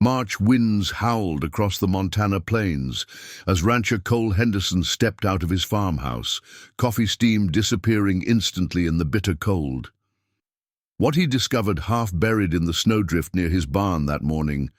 March winds howled across the Montana plains as rancher Cole Henderson stepped out of his farmhouse, coffee steam disappearing instantly in the bitter cold. What he discovered half buried in the snowdrift near his barn that morning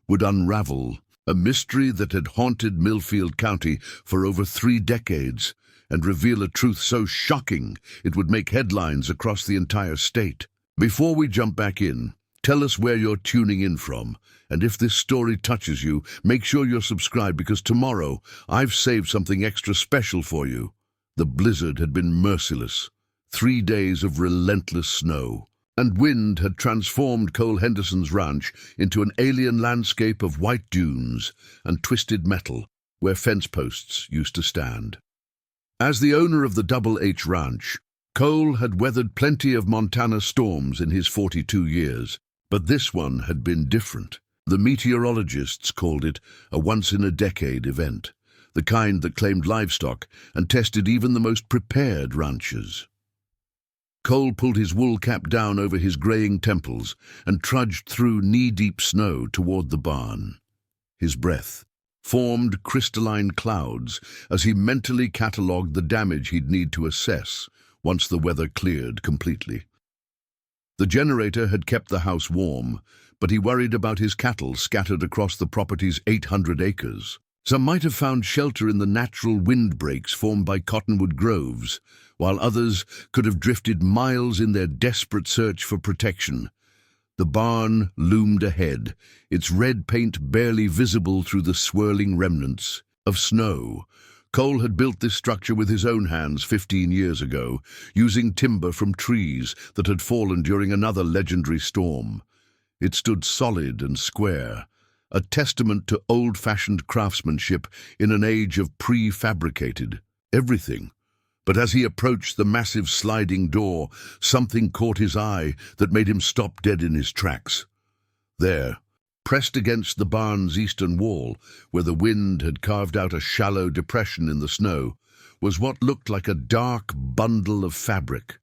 would unravel a mystery that had haunted Millfield County for over 3 decades and reveal a truth so shocking it would make headlines across the entire state. Before we jump back in, tell us where you're tuning in from, and if this story touches you, make sure you're subscribed because tomorrow I've saved something extra special for you. The blizzard had been merciless. 3 days of relentless snow and wind had transformed Cole Henderson's ranch into an alien landscape of white dunes and twisted metal where fence posts used to stand. As the owner of the Double H Ranch, Cole had weathered plenty of Montana storms in his 42 years, but this one had been different. The meteorologists called it a once-in-a-decade event, the kind that claimed livestock and tested even the most prepared ranchers. Cole pulled his wool cap down over his graying temples and trudged through knee-deep snow toward the barn. His breath formed crystalline clouds as he mentally catalogued the damage he'd need to assess once the weather cleared completely. The generator had kept the house warm, but he worried about his cattle scattered across the property's 800 acres. Some might have found shelter in the natural windbreaks formed by cottonwood groves, while others could have drifted miles in their desperate search for protection. The barn loomed ahead, its red paint barely visible through the swirling remnants of snow. Cole had built this structure with his own hands 15 years ago, using timber from trees that had fallen during another legendary storm. It stood solid and square, a testament to old-fashioned craftsmanship in an age of prefabricated everything. But as he approached the massive sliding door, something caught his eye that made him stop dead in his tracks. There, pressed against the barn's eastern wall, where the wind had carved out a shallow depression in the snow, was what looked like a dark bundle of fabric.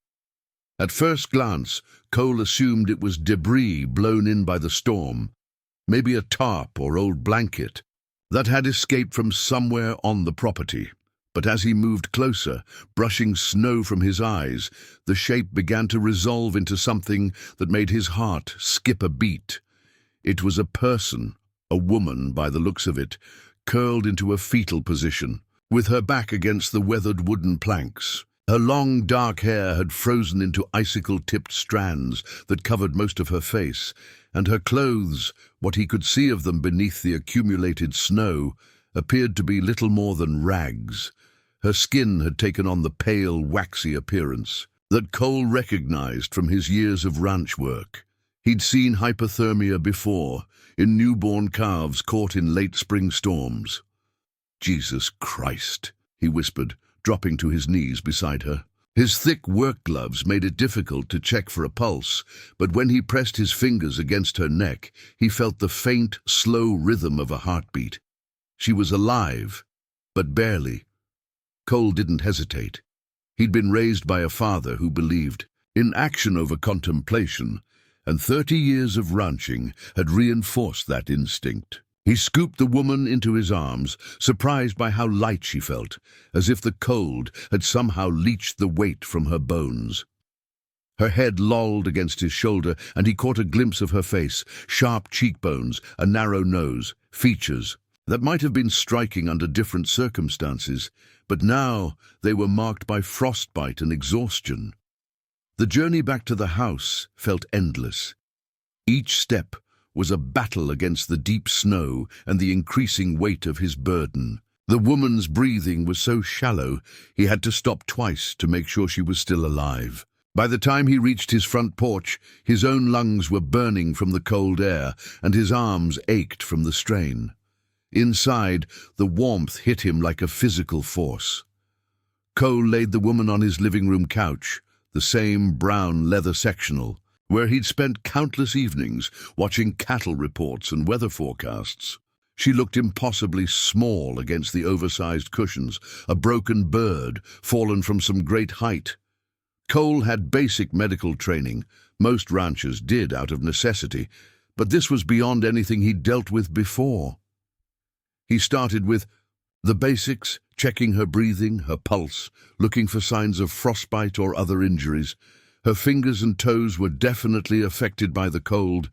At first glance, Cole assumed it was debris blown in by the storm, maybe a tarp or old blanket that had escaped from somewhere on the property. But as he moved closer, brushing snow from his eyes, the shape began to resolve into something that made his heart skip a beat. It was a person, a woman by the looks of it, curled into a fetal position, with her back against the weathered wooden planks. Her long dark hair had frozen into icicle-tipped strands that covered most of her face, and her clothes, what he could see of them beneath the accumulated snow, appeared to be little more than rags. Her skin had taken on the pale, waxy appearance that Cole recognized from his years of ranch work. He'd seen hypothermia before, in newborn calves caught in late spring storms. "Jesus Christ," he whispered, dropping to his knees beside her. His thick work gloves made it difficult to check for a pulse, but when he pressed his fingers against her neck, he felt the faint, slow rhythm of a heartbeat. She was alive, but barely. Cole didn't hesitate. He'd been raised by a father who believed in action over contemplation, and 30 years of ranching had reinforced that instinct. He scooped the woman into his arms, surprised by how light she felt, as if the cold had somehow leached the weight from her bones. Her head lolled against his shoulder, and he caught a glimpse of her face, sharp cheekbones, a narrow nose, features that might have been striking under different circumstances, but now they were marked by frostbite and exhaustion. The journey back to the house felt endless. Each step was a battle against the deep snow and the increasing weight of his burden. The woman's breathing was so shallow he had to stop twice to make sure she was still alive. By the time he reached his front porch, his own lungs were burning from the cold air, and his arms ached from the strain. Inside, the warmth hit him like a physical force. Cole laid the woman on his living room couch, the same brown leather sectional, where he'd spent countless evenings watching cattle reports and weather forecasts. She looked impossibly small against the oversized cushions, a broken bird fallen from some great height. Cole had basic medical training, most ranchers did out of necessity, But this was beyond anything he'd dealt with before. He started with the basics, checking her breathing, her pulse, looking for signs of frostbite or other injuries. Her fingers and toes were definitely affected by the cold,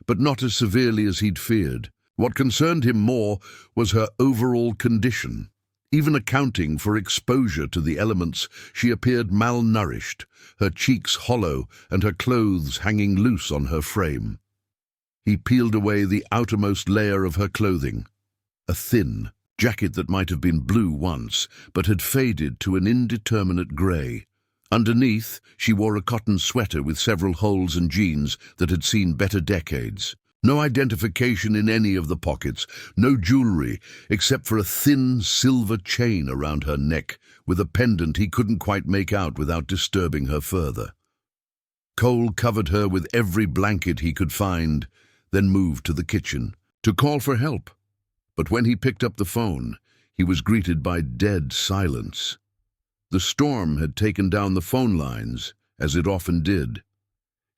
but not as severely as he'd feared. What concerned him more was her overall condition. Even accounting for exposure to the elements, she appeared malnourished, her cheeks hollow and her clothes hanging loose on her frame. He peeled away the outermost layer of her clothing, a thin jacket that might have been blue once, but had faded to an indeterminate grey. Underneath, she wore a cotton sweater with several holes and jeans that had seen better decades. No identification in any of the pockets, no jewelry, except for a thin silver chain around her neck, with a pendant he couldn't quite make out without disturbing her further. Cole covered her with every blanket he could find, then moved to the kitchen to call for help. But when he picked up the phone, he was greeted by dead silence. The storm had taken down the phone lines, as it often did.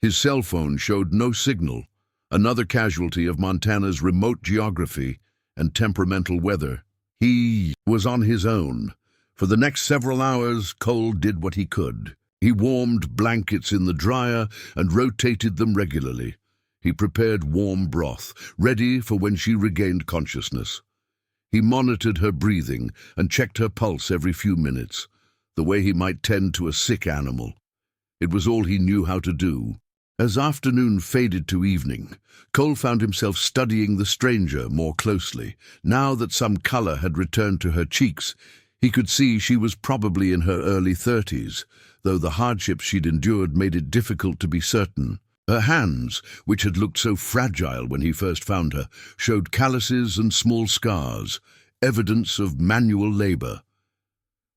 His cell phone showed no signal, another casualty of Montana's remote geography and temperamental weather. He was on his own. For the next several hours, Cole did what he could. He warmed blankets in the dryer and rotated them regularly. He prepared warm broth, ready for when she regained consciousness. He monitored her breathing and checked her pulse every few minutes, the way he might tend to a sick animal. It was all he knew how to do. As afternoon faded to evening, Cole found himself studying the stranger more closely. Now that some color had returned to her cheeks, he could see she was probably in her early 30s, though the hardships she'd endured made it difficult to be certain. Her hands, which had looked so fragile when he first found her, showed calluses and small scars, evidence of manual labor.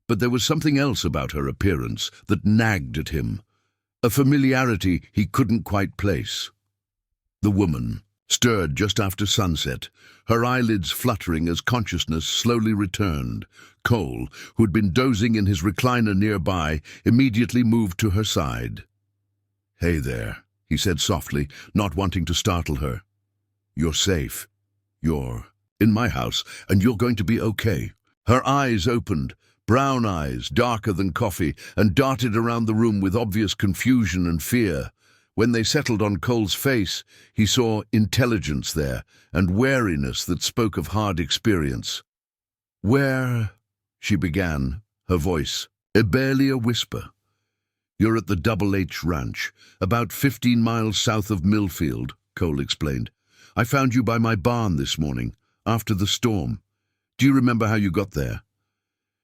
But there was something else about her appearance that nagged at him, a familiarity he couldn't quite place. The woman stirred just after sunset, her eyelids fluttering as consciousness slowly returned. Cole, who'd been dozing in his recliner nearby, immediately moved to her side. "Hey there," he said softly, not wanting to startle her. "You're safe. You're in my house, and you're going to be okay." Her eyes opened, brown eyes, darker than coffee, and darted around the room with obvious confusion and fear. When they settled on Cole's face, he saw intelligence there, and wariness that spoke of hard experience. "Where?" she began, her voice barely a whisper. "You're at the Double H Ranch, about 15 miles south of Millfield," Cole explained. "I found you by my barn this morning, after the storm. Do you remember how you got there?"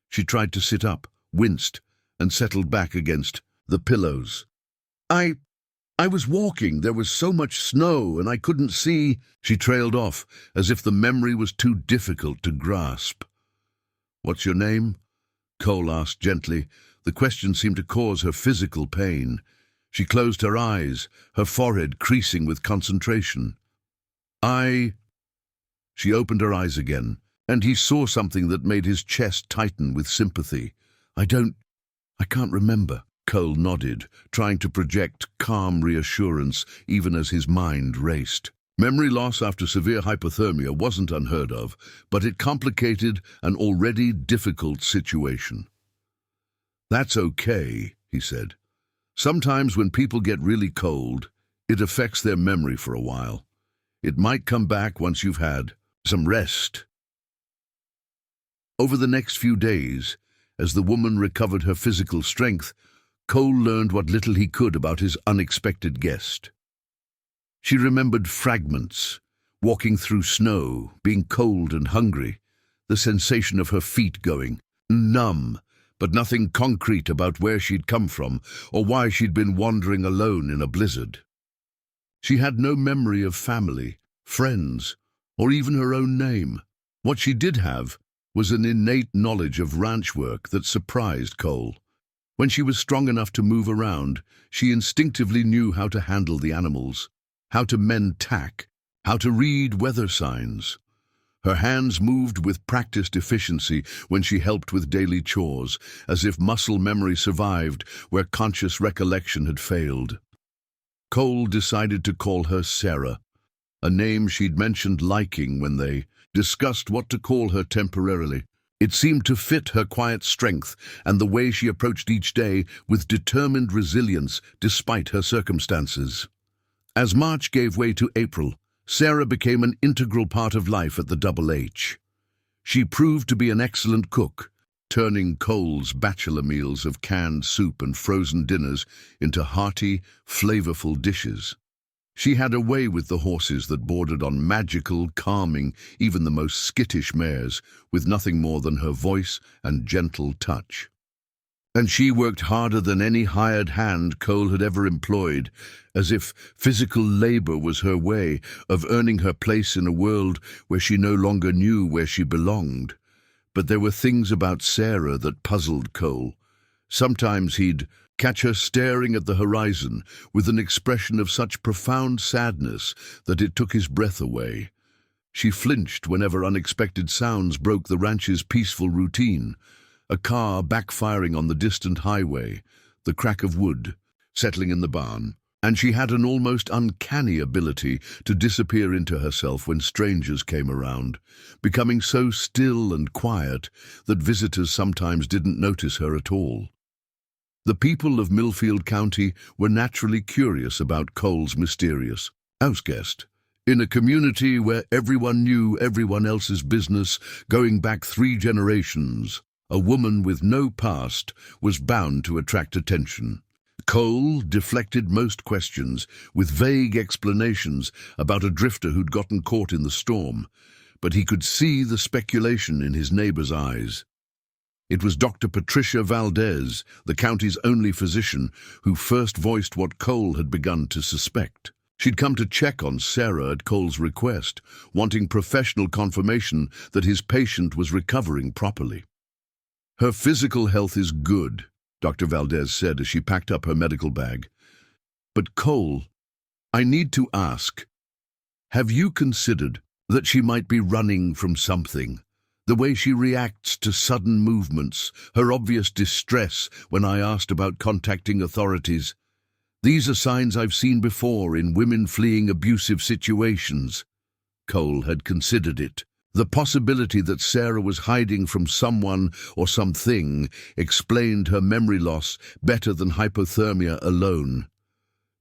She tried to sit up, winced, and settled back against the pillows. I was walking. There was so much snow, and I couldn't see." She trailed off, as if the memory was too difficult to grasp. "What's your name?" Cole asked gently. The question seemed to cause her physical pain. She closed her eyes, her forehead creasing with concentration. She opened her eyes again, and he saw something that made his chest tighten with sympathy. I can't remember." Cole nodded, trying to project calm reassurance even as his mind raced. Memory loss after severe hypothermia wasn't unheard of, but it complicated an already difficult situation. "That's okay," he said. "Sometimes when people get really cold, it affects their memory for a while. It might come back once you've had some rest." Over the next few days, as the woman recovered her physical strength, Cole learned what little he could about his unexpected guest. She remembered fragments, walking through snow, being cold and hungry, the sensation of her feet going numb, but nothing concrete about where she'd come from or why she'd been wandering alone in a blizzard. She had no memory of family, friends, or even her own name. What she did have was an innate knowledge of ranch work that surprised Cole. When she was strong enough to move around, she instinctively knew how to handle the animals, how to mend tack, how to read weather signs. Her hands moved with practiced efficiency when she helped with daily chores, as if muscle memory survived where conscious recollection had failed. Cole decided to call her Sarah, a name she'd mentioned liking when they discussed what to call her temporarily. It seemed to fit her quiet strength and the way she approached each day with determined resilience despite her circumstances. As March gave way to April, Sarah became an integral part of life at the Double H. She proved to be an excellent cook, turning Cole's bachelor meals of canned soup and frozen dinners into hearty, flavorful dishes. She had a way with the horses that bordered on magical, calming even the most skittish mares, with nothing more than her voice and gentle touch. And she worked harder than any hired hand Cole had ever employed, as if physical labor was her way of earning her place in a world where she no longer knew where she belonged. But there were things about Sarah that puzzled Cole. Sometimes he'd catch her staring at the horizon with an expression of such profound sadness that it took his breath away. She flinched whenever unexpected sounds broke the ranch's peaceful routine. A car backfiring on the distant highway, the crack of wood settling in the barn, and she had an almost uncanny ability to disappear into herself when strangers came around, becoming so still and quiet that visitors sometimes didn't notice her at all. The people of Millfield County were naturally curious about Cole's mysterious houseguest. In a community where everyone knew everyone else's business going back 3 generations, a woman with no past was bound to attract attention. Cole deflected most questions with vague explanations about a drifter who'd gotten caught in the storm, but he could see the speculation in his neighbor's eyes. It was Dr. Patricia Valdez, the county's only physician, who first voiced what Cole had begun to suspect. She'd come to check on Sarah at Cole's request, wanting professional confirmation that his patient was recovering properly. "Her physical health is good," Dr. Valdez said as she packed up her medical bag. "But Cole, I need to ask, have you considered that she might be running from something? The way she reacts to sudden movements, her obvious distress when I asked about contacting authorities. These are signs I've seen before in women fleeing abusive situations." Cole had considered it. The possibility that Sarah was hiding from someone or something explained her memory loss better than hypothermia alone.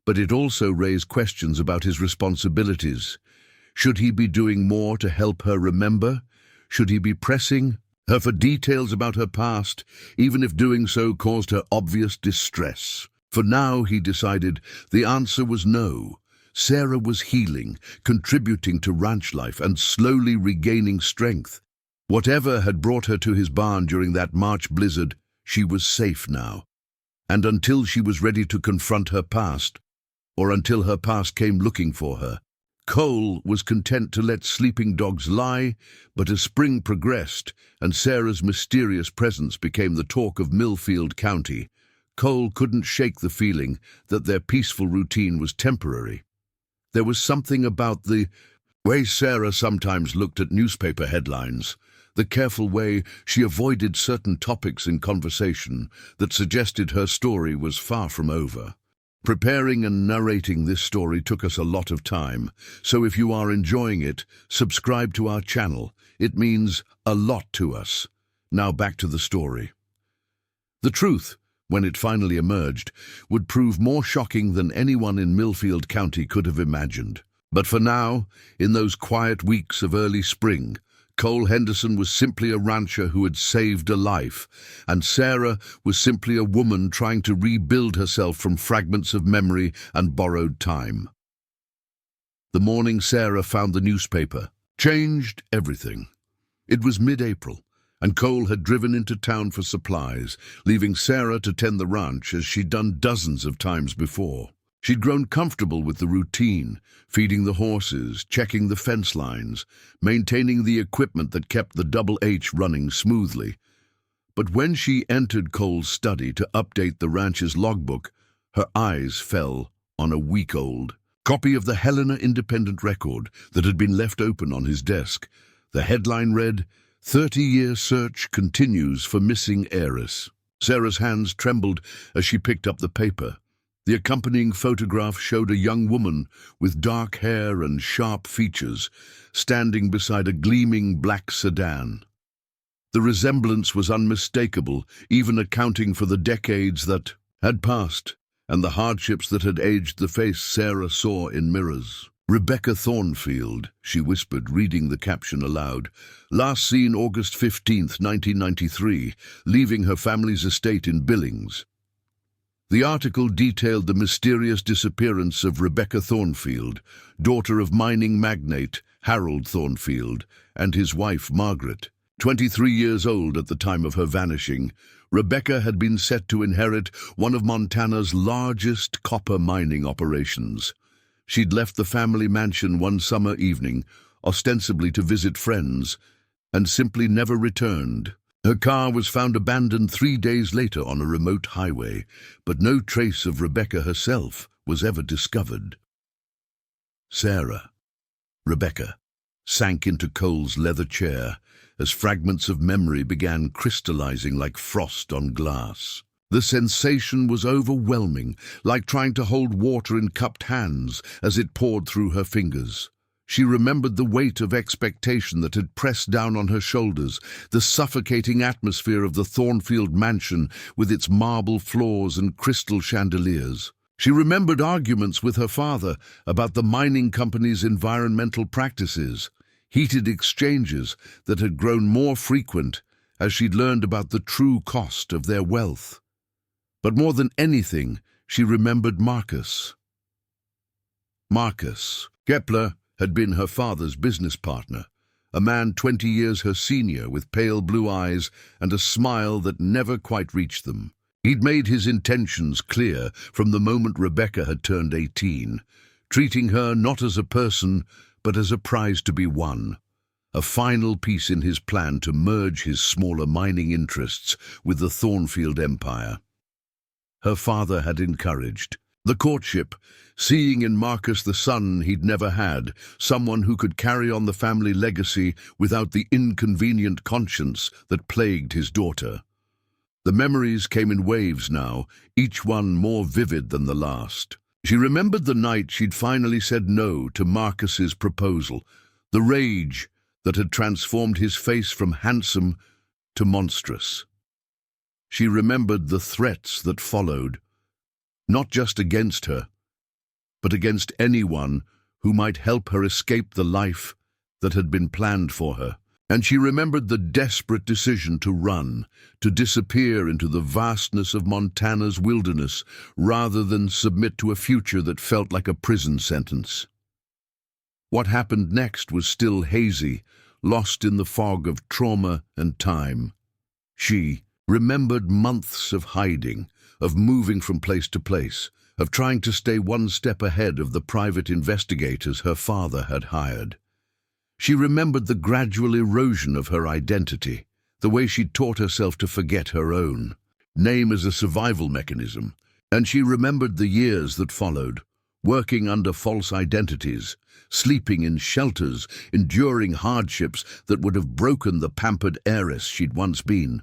But it also raised questions about his responsibilities. Should he be doing more to help her remember? Should he be pressing her for details about her past, even if doing so caused her obvious distress? For now, he decided, the answer was no. Sarah was healing, contributing to ranch life and slowly regaining strength. Whatever had brought her to his barn during that March blizzard, she was safe now. And until she was ready to confront her past, or until her past came looking for her, Cole was content to let sleeping dogs lie. But as spring progressed and Sarah's mysterious presence became the talk of Millfield County, Cole couldn't shake the feeling that their peaceful routine was temporary. There was something about the way Sarah sometimes looked at newspaper headlines, the careful way she avoided certain topics in conversation that suggested her story was far from over. Preparing and narrating this story took us a lot of time, so if you are enjoying it, subscribe to our channel. It means a lot to us. Now back to the story. The truth, when it finally emerged, would prove more shocking than anyone in Millfield County could have imagined. But for now, in those quiet weeks of early spring, Cole Henderson was simply a rancher who had saved a life, and Sarah was simply a woman trying to rebuild herself from fragments of memory and borrowed time. The morning Sarah found the newspaper changed everything. It was mid-April, and Cole had driven into town for supplies, leaving Sarah to tend the ranch as she'd done dozens of times before. She'd grown comfortable with the routine, feeding the horses, checking the fence lines, maintaining the equipment that kept the Double H running smoothly. But when she entered Cole's study to update the ranch's logbook, her eyes fell on a week-old copy of the Helena Independent Record that had been left open on his desk. The headline read, "30-year search continues for missing heiress." Sarah's hands trembled as she picked up the paper. The accompanying photograph showed a young woman with dark hair and sharp features standing beside a gleaming black sedan. The resemblance was unmistakable, even accounting for the decades that had passed and the hardships that had aged the face Sarah saw in mirrors. "Rebecca Thornfield," she whispered, reading the caption aloud. "Last seen August 15th, 1993, leaving her family's estate in Billings." The article detailed the mysterious disappearance of Rebecca Thornfield, daughter of mining magnate Harold Thornfield and his wife Margaret. 23 years old at the time of her vanishing, Rebecca had been set to inherit one of Montana's largest copper mining operations. She'd left the family mansion one summer evening, ostensibly to visit friends, and simply never returned. Her car was found abandoned 3 days later on a remote highway, but no trace of Rebecca herself was ever discovered. Rebecca, sank into Cole's leather chair as fragments of memory began crystallizing like frost on glass. The sensation was overwhelming, like trying to hold water in cupped hands as it poured through her fingers. She remembered the weight of expectation that had pressed down on her shoulders, the suffocating atmosphere of the Thornfield mansion with its marble floors and crystal chandeliers. She remembered arguments with her father about the mining company's environmental practices, heated exchanges that had grown more frequent as she'd learned about the true cost of their wealth. But more than anything, she remembered Marcus. Marcus Kepler had been her father's business partner, a man 20 years her senior with pale blue eyes and a smile that never quite reached them. He'd made his intentions clear from the moment Rebecca had turned 18, treating her not as a person, but as a prize to be won, a final piece in his plan to merge his smaller mining interests with the Thornfield empire. Her father had encouraged the courtship, seeing in Marcus the son he'd never had, someone who could carry on the family legacy without the inconvenient conscience that plagued his daughter. The memories came in waves now, each one more vivid than the last. She remembered the night she'd finally said no to Marcus's proposal, the rage that had transformed his face from handsome to monstrous. She remembered the threats that followed, not just against her, but against anyone who might help her escape the life that had been planned for her. And she remembered the desperate decision to run, to disappear into the vastness of Montana's wilderness, rather than submit to a future that felt like a prison sentence. What happened next was still hazy, lost in the fog of trauma and time. She remembered months of hiding, of moving from place to place, of trying to stay one step ahead of the private investigators her father had hired. She remembered the gradual erosion of her identity, the way she'd taught herself to forget her own name as a survival mechanism, and she remembered the years that followed, working under false identities, sleeping in shelters, enduring hardships that would have broken the pampered heiress she'd once been.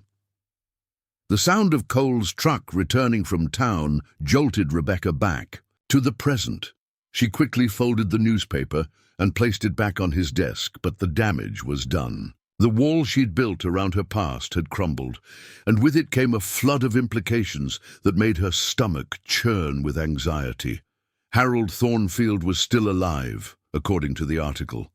The sound of Cole's truck returning from town jolted Rebecca back to the present. She quickly folded the newspaper and placed it back on his desk, but the damage was done. The wall she'd built around her past had crumbled, and with it came a flood of implications that made her stomach churn with anxiety. Harold Thornfield was still alive, according to the article.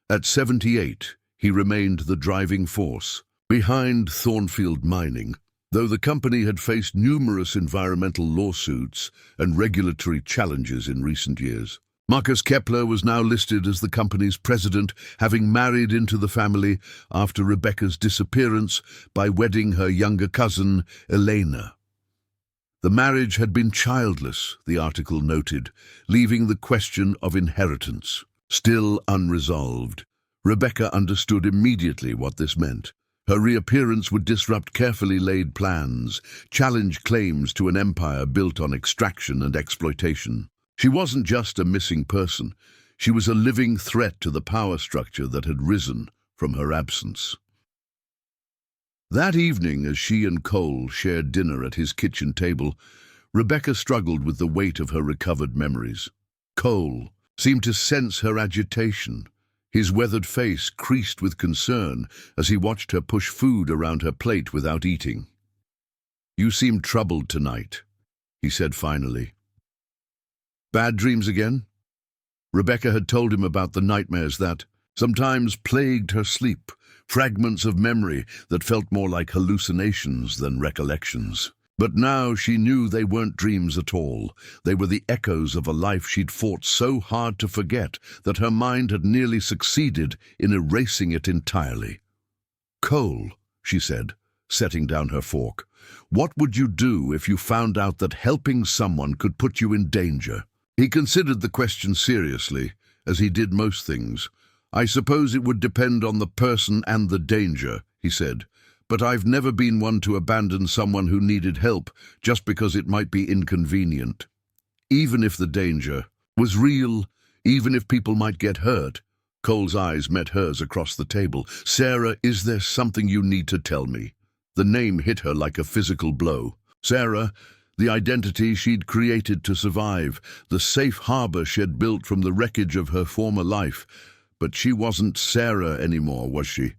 At 78, he remained the driving force behind Thornfield Mining, though the company had faced numerous environmental lawsuits and regulatory challenges in recent years. Marcus Kepler was now listed as the company's president, having married into the family after Rebecca's disappearance by wedding her younger cousin, Elena. The marriage had been childless, the article noted, leaving the question of inheritance still unresolved. Rebecca understood immediately what this meant. Her reappearance would disrupt carefully laid plans, challenge claims to an empire built on extraction and exploitation. She wasn't just a missing person. She was a living threat to the power structure that had risen from her absence. That evening, as she and Cole shared dinner at his kitchen table, Rebecca struggled with the weight of her recovered memories. Cole seemed to sense her agitation. His weathered face creased with concern as he watched her push food around her plate without eating. "You seem troubled tonight," he said finally. "Bad dreams again?" Rebecca had told him about the nightmares that sometimes plagued her sleep, fragments of memory that felt more like hallucinations than recollections. But now she knew they weren't dreams at all. They were the echoes of a life she'd fought so hard to forget that her mind had nearly succeeded in erasing it entirely. "Cole," she said, setting down her fork, "what would you do if you found out that helping someone could put you in danger?" He considered the question seriously, as he did most things. "I suppose it would depend on the person and the danger," he said. "But I've never been one to abandon someone who needed help just because it might be inconvenient. Even if the danger was real, even if people might get hurt." Cole's eyes met hers across the table. "Sarah, is there something you need to tell me?" The name hit her like a physical blow. Sarah, the identity she'd created to survive, the safe harbor she'd built from the wreckage of her former life. But she wasn't Sarah anymore, was she?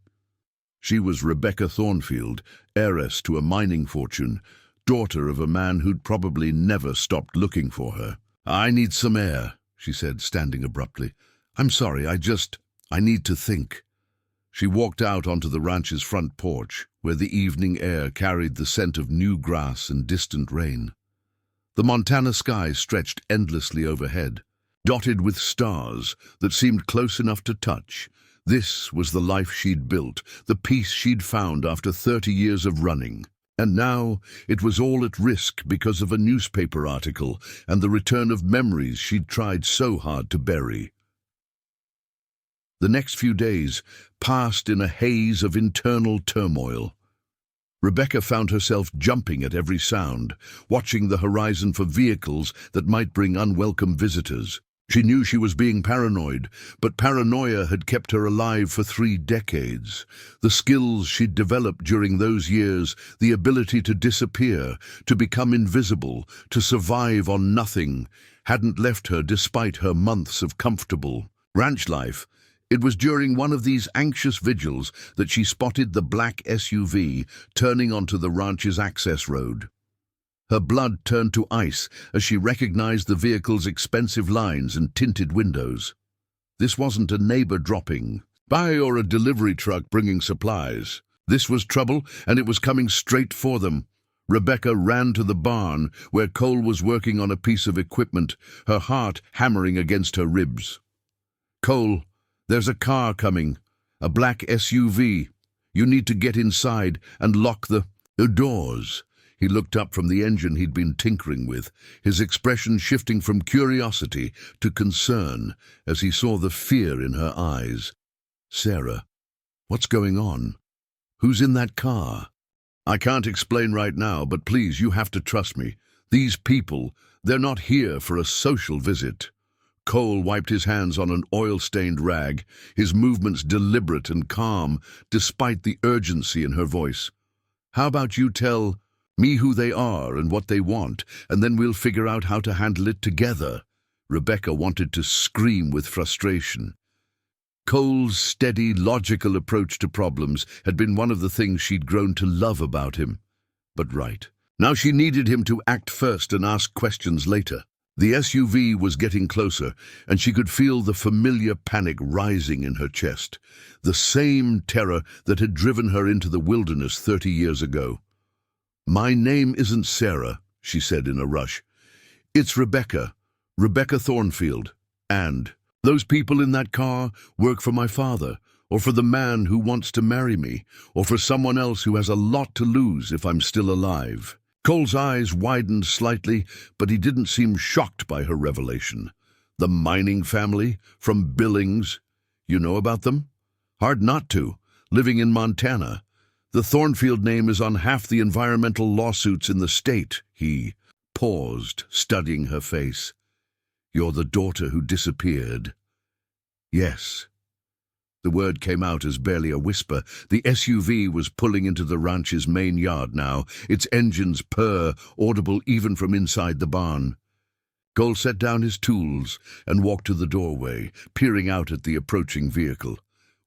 She was Rebecca Thornfield, heiress to a mining fortune, daughter of a man who'd probably never stopped looking for her. "I need some air," she said, standing abruptly. "I'm sorry, I need to think." She walked out onto the ranch's front porch, where the evening air carried the scent of new grass and distant rain. The Montana sky stretched endlessly overhead, dotted with stars that seemed close enough to touch. This was the life she'd built, the peace she'd found after 30 years of running. And now it was all at risk because of a newspaper article and the return of memories she'd tried so hard to bury. The next few days passed in a haze of internal turmoil. Rebecca found herself jumping at every sound, watching the horizon for vehicles that might bring unwelcome visitors. She knew she was being paranoid, but paranoia had kept her alive for 3 decades. The skills she'd developed during those years, the ability to disappear, to become invisible, to survive on nothing, hadn't left her despite her months of comfortable ranch life. It was during one of these anxious vigils that she spotted the black SUV turning onto the ranch's access road. Her blood turned to ice as she recognized the vehicle's expensive lines and tinted windows. This wasn't a neighbor dropping by or a delivery truck bringing supplies. This was trouble, and it was coming straight for them. Rebecca ran to the barn where Cole was working on a piece of equipment, her heart hammering against her ribs. "Cole, there's a car coming, a black SUV. You need to get inside and lock the doors." He looked up from the engine he'd been tinkering with, his expression shifting from curiosity to concern as he saw the fear in her eyes. "Sarah, what's going on? Who's in that car?" "I can't explain right now, but please, you have to trust me. These people, they're not here for a social visit." Cole wiped his hands on an oil-stained rag, his movements deliberate and calm, despite the urgency in her voice. "How about you tell me who they are and what they want, and then we'll figure out how to handle it together." Rebecca wanted to scream with frustration. Cole's steady, logical approach to problems had been one of the things she'd grown to love about him. But now she needed him to act first and ask questions later. The SUV was getting closer, and she could feel the familiar panic rising in her chest, the same terror that had driven her into the wilderness 30 years ago. "My name isn't Sarah," she said in a rush. "It's Rebecca Thornfield. And those people in that car work for my father, or for the man who wants to marry me, or for someone else who has a lot to lose if I'm still alive." Cole's eyes widened slightly, but he didn't seem shocked by her revelation. "The mining family from Billings. You know about them?" "Hard not to, living in Montana. The Thornfield name is on half the environmental lawsuits in the state." He paused, studying her face. "You're the daughter who disappeared." "Yes." The word came out as barely a whisper. The SUV was pulling into the ranch's main yard now, its engine's purr audible even from inside the barn. Cole set down his tools and walked to the doorway, peering out at the approaching vehicle.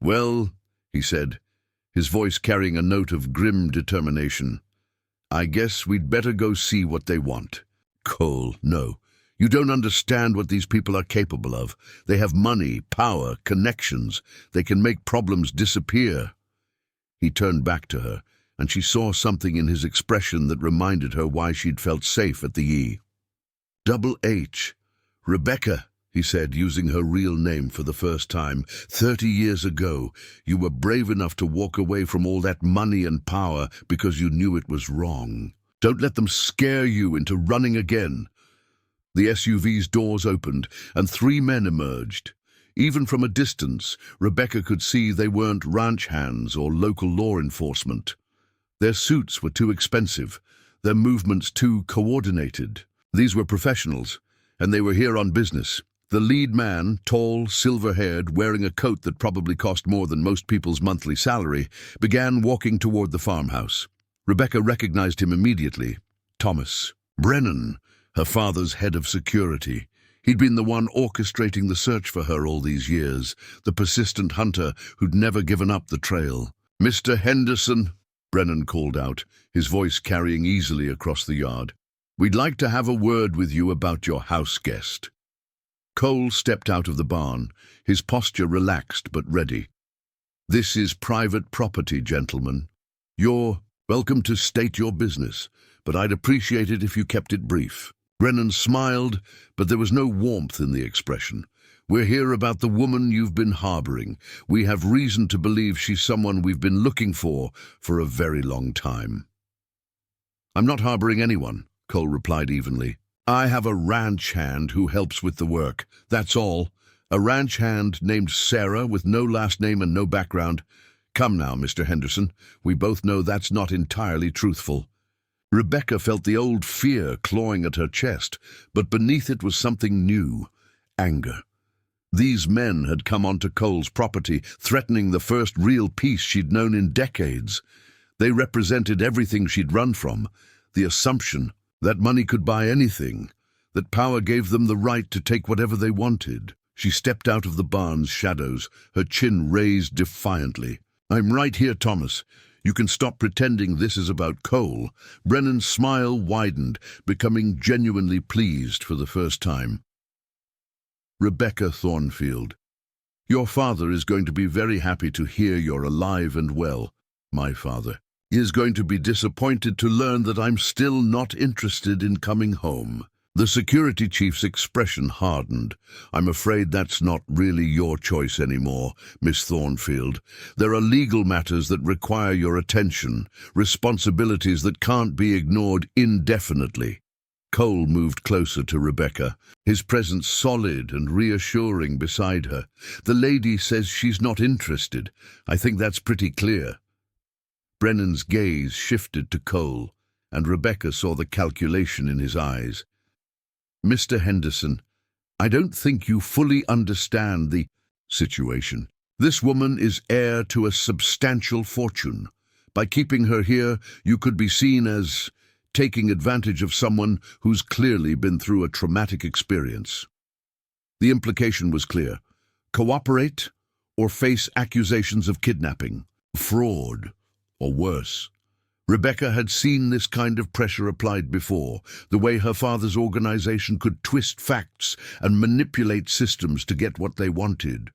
"Well," he said, his voice carrying a note of grim determination, "I guess we'd better go see what they want." "Cole, no. You don't understand what these people are capable of. They have money, power, connections. They can make problems disappear." He turned back to her, and she saw something in his expression that reminded her why she'd felt safe at the E. "Double H. Rebecca," he said, using her real name for the first time. 30 years ago, you were brave enough to walk away from all that money and power because you knew it was wrong. Don't let them scare you into running again." The SUV's doors opened, and 3 men emerged. Even from a distance, Rebecca could see they weren't ranch hands or local law enforcement. Their suits were too expensive, their movements too coordinated. These were professionals, and they were here on business. The lead man, tall, silver-haired, wearing a coat that probably cost more than most people's monthly salary, began walking toward the farmhouse. Rebecca recognized him immediately. Thomas Brennan, her father's head of security. He'd been the one orchestrating the search for her all these years, the persistent hunter who'd never given up the trail. "Mr. Henderson," Brennan called out, his voice carrying easily across the yard. "We'd like to have a word with you about your house guest." Cole stepped out of the barn, his posture relaxed but ready. "This is private property, gentlemen. You're welcome to state your business, but I'd appreciate it if you kept it brief." Brennan smiled, but there was no warmth in the expression. "We're here about the woman you've been harboring. We have reason to believe she's someone we've been looking for a very long time." "I'm not harboring anyone," Cole replied evenly. "I have a ranch hand who helps with the work. That's all. A ranch hand named Sarah with no last name and no background. Come now, Mr. Henderson. We both know that's not entirely truthful." Rebecca felt the old fear clawing at her chest, but beneath it was something new, anger. These men had come onto Cole's property, threatening the first real peace she'd known in decades. They represented everything she'd run from, the assumption that money could buy anything, that power gave them the right to take whatever they wanted. She stepped out of the barn's shadows, her chin raised defiantly. "I'm right here, Thomas. You can stop pretending this is about Cole." Brennan's smile widened, becoming genuinely pleased for the first time. "Rebecca Thornfield, your father is going to be very happy to hear you're alive and well. My father is going to be disappointed to learn that I'm still not interested in coming home." The security chief's expression hardened. "I'm afraid that's not really your choice anymore, Miss Thornfield. There are legal matters that require your attention, responsibilities that can't be ignored indefinitely." Cole moved closer to Rebecca, his presence solid and reassuring beside her. "The lady says she's not interested. I think that's pretty clear." Brennan's gaze shifted to Cole, and Rebecca saw the calculation in his eyes. "Mr. Henderson, I don't think you fully understand the situation. This woman is heir to a substantial fortune. By keeping her here, you could be seen as taking advantage of someone who's clearly been through a traumatic experience." The implication was clear. Cooperate or face accusations of kidnapping, fraud, or worse. Rebecca had seen this kind of pressure applied before, the way her father's organization could twist facts and manipulate systems to get what they wanted.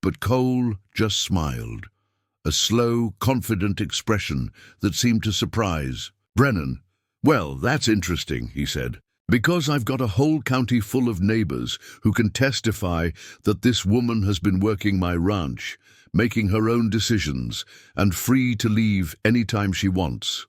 But Cole just smiled, a slow, confident expression that seemed to surprise. "Brennan, well, that's interesting," he said, "because I've got a whole county full of neighbors who can testify that this woman has been working my ranch, making her own decisions, and free to leave any time she wants.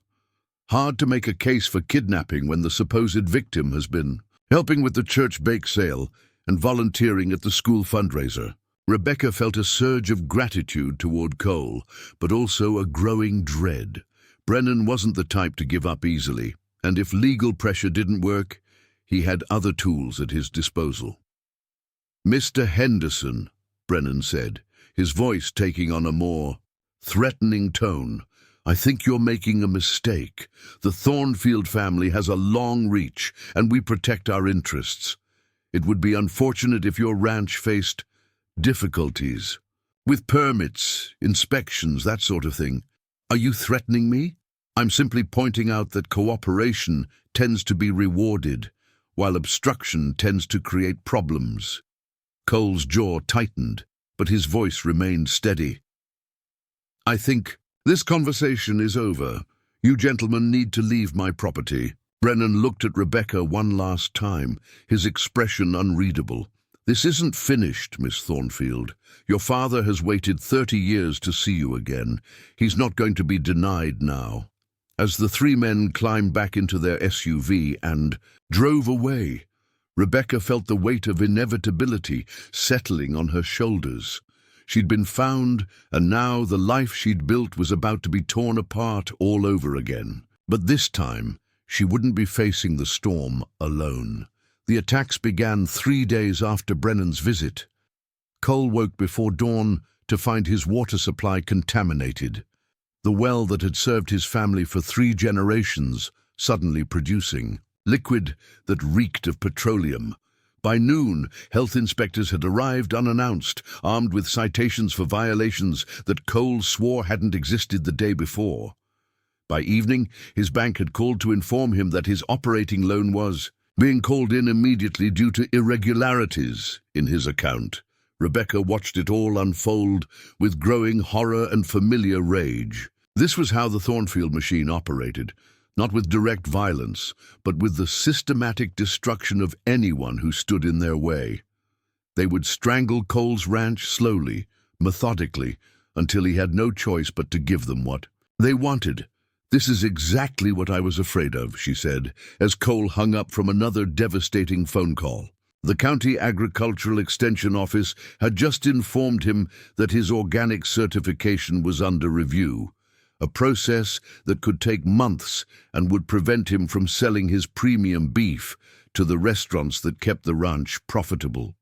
Hard to make a case for kidnapping when the supposed victim has been helping with the church bake sale and volunteering at the school fundraiser." Rebecca felt a surge of gratitude toward Cole, but also a growing dread. Brennan wasn't the type to give up easily, and if legal pressure didn't work, he had other tools at his disposal. "Mr. Henderson," Brennan said, his voice taking on a more threatening tone. "I think you're making a mistake. The Thornfield family has a long reach, and we protect our interests. It would be unfortunate if your ranch faced difficulties with permits, inspections, that sort of thing." "Are you threatening me?" "I'm simply pointing out that cooperation tends to be rewarded, while obstruction tends to create problems." Cole's jaw tightened, but his voice remained steady. "I think this conversation is over. You gentlemen need to leave my property." Brennan looked at Rebecca one last time, his expression unreadable. "This isn't finished, Miss Thornfield. Your father has waited 30 years to see you again. He's not going to be denied now." As the three men climbed back into their SUV and drove away, Rebecca felt the weight of inevitability settling on her shoulders. She'd been found, and now the life she'd built was about to be torn apart all over again. But this time, she wouldn't be facing the storm alone. The attacks began 3 days after Brennan's visit. Cole woke before dawn to find his water supply contaminated. The well that had served his family for 3 generations suddenly producing liquid that reeked of petroleum. By noon, health inspectors had arrived unannounced, armed with citations for violations that Cole swore hadn't existed the day before. By evening, his bank had called to inform him that his operating loan was being called in immediately due to irregularities in his account. Rebecca watched it all unfold with growing horror and familiar rage. This was how the Thornfield machine operated, not with direct violence, but with the systematic destruction of anyone who stood in their way. They would strangle Cole's ranch slowly, methodically, until he had no choice but to give them what they wanted. "This is exactly what I was afraid of," she said, as Cole hung up from another devastating phone call. The County Agricultural Extension Office had just informed him that his organic certification was under review, a process that could take months and would prevent him from selling his premium beef to the restaurants that kept the ranch profitable.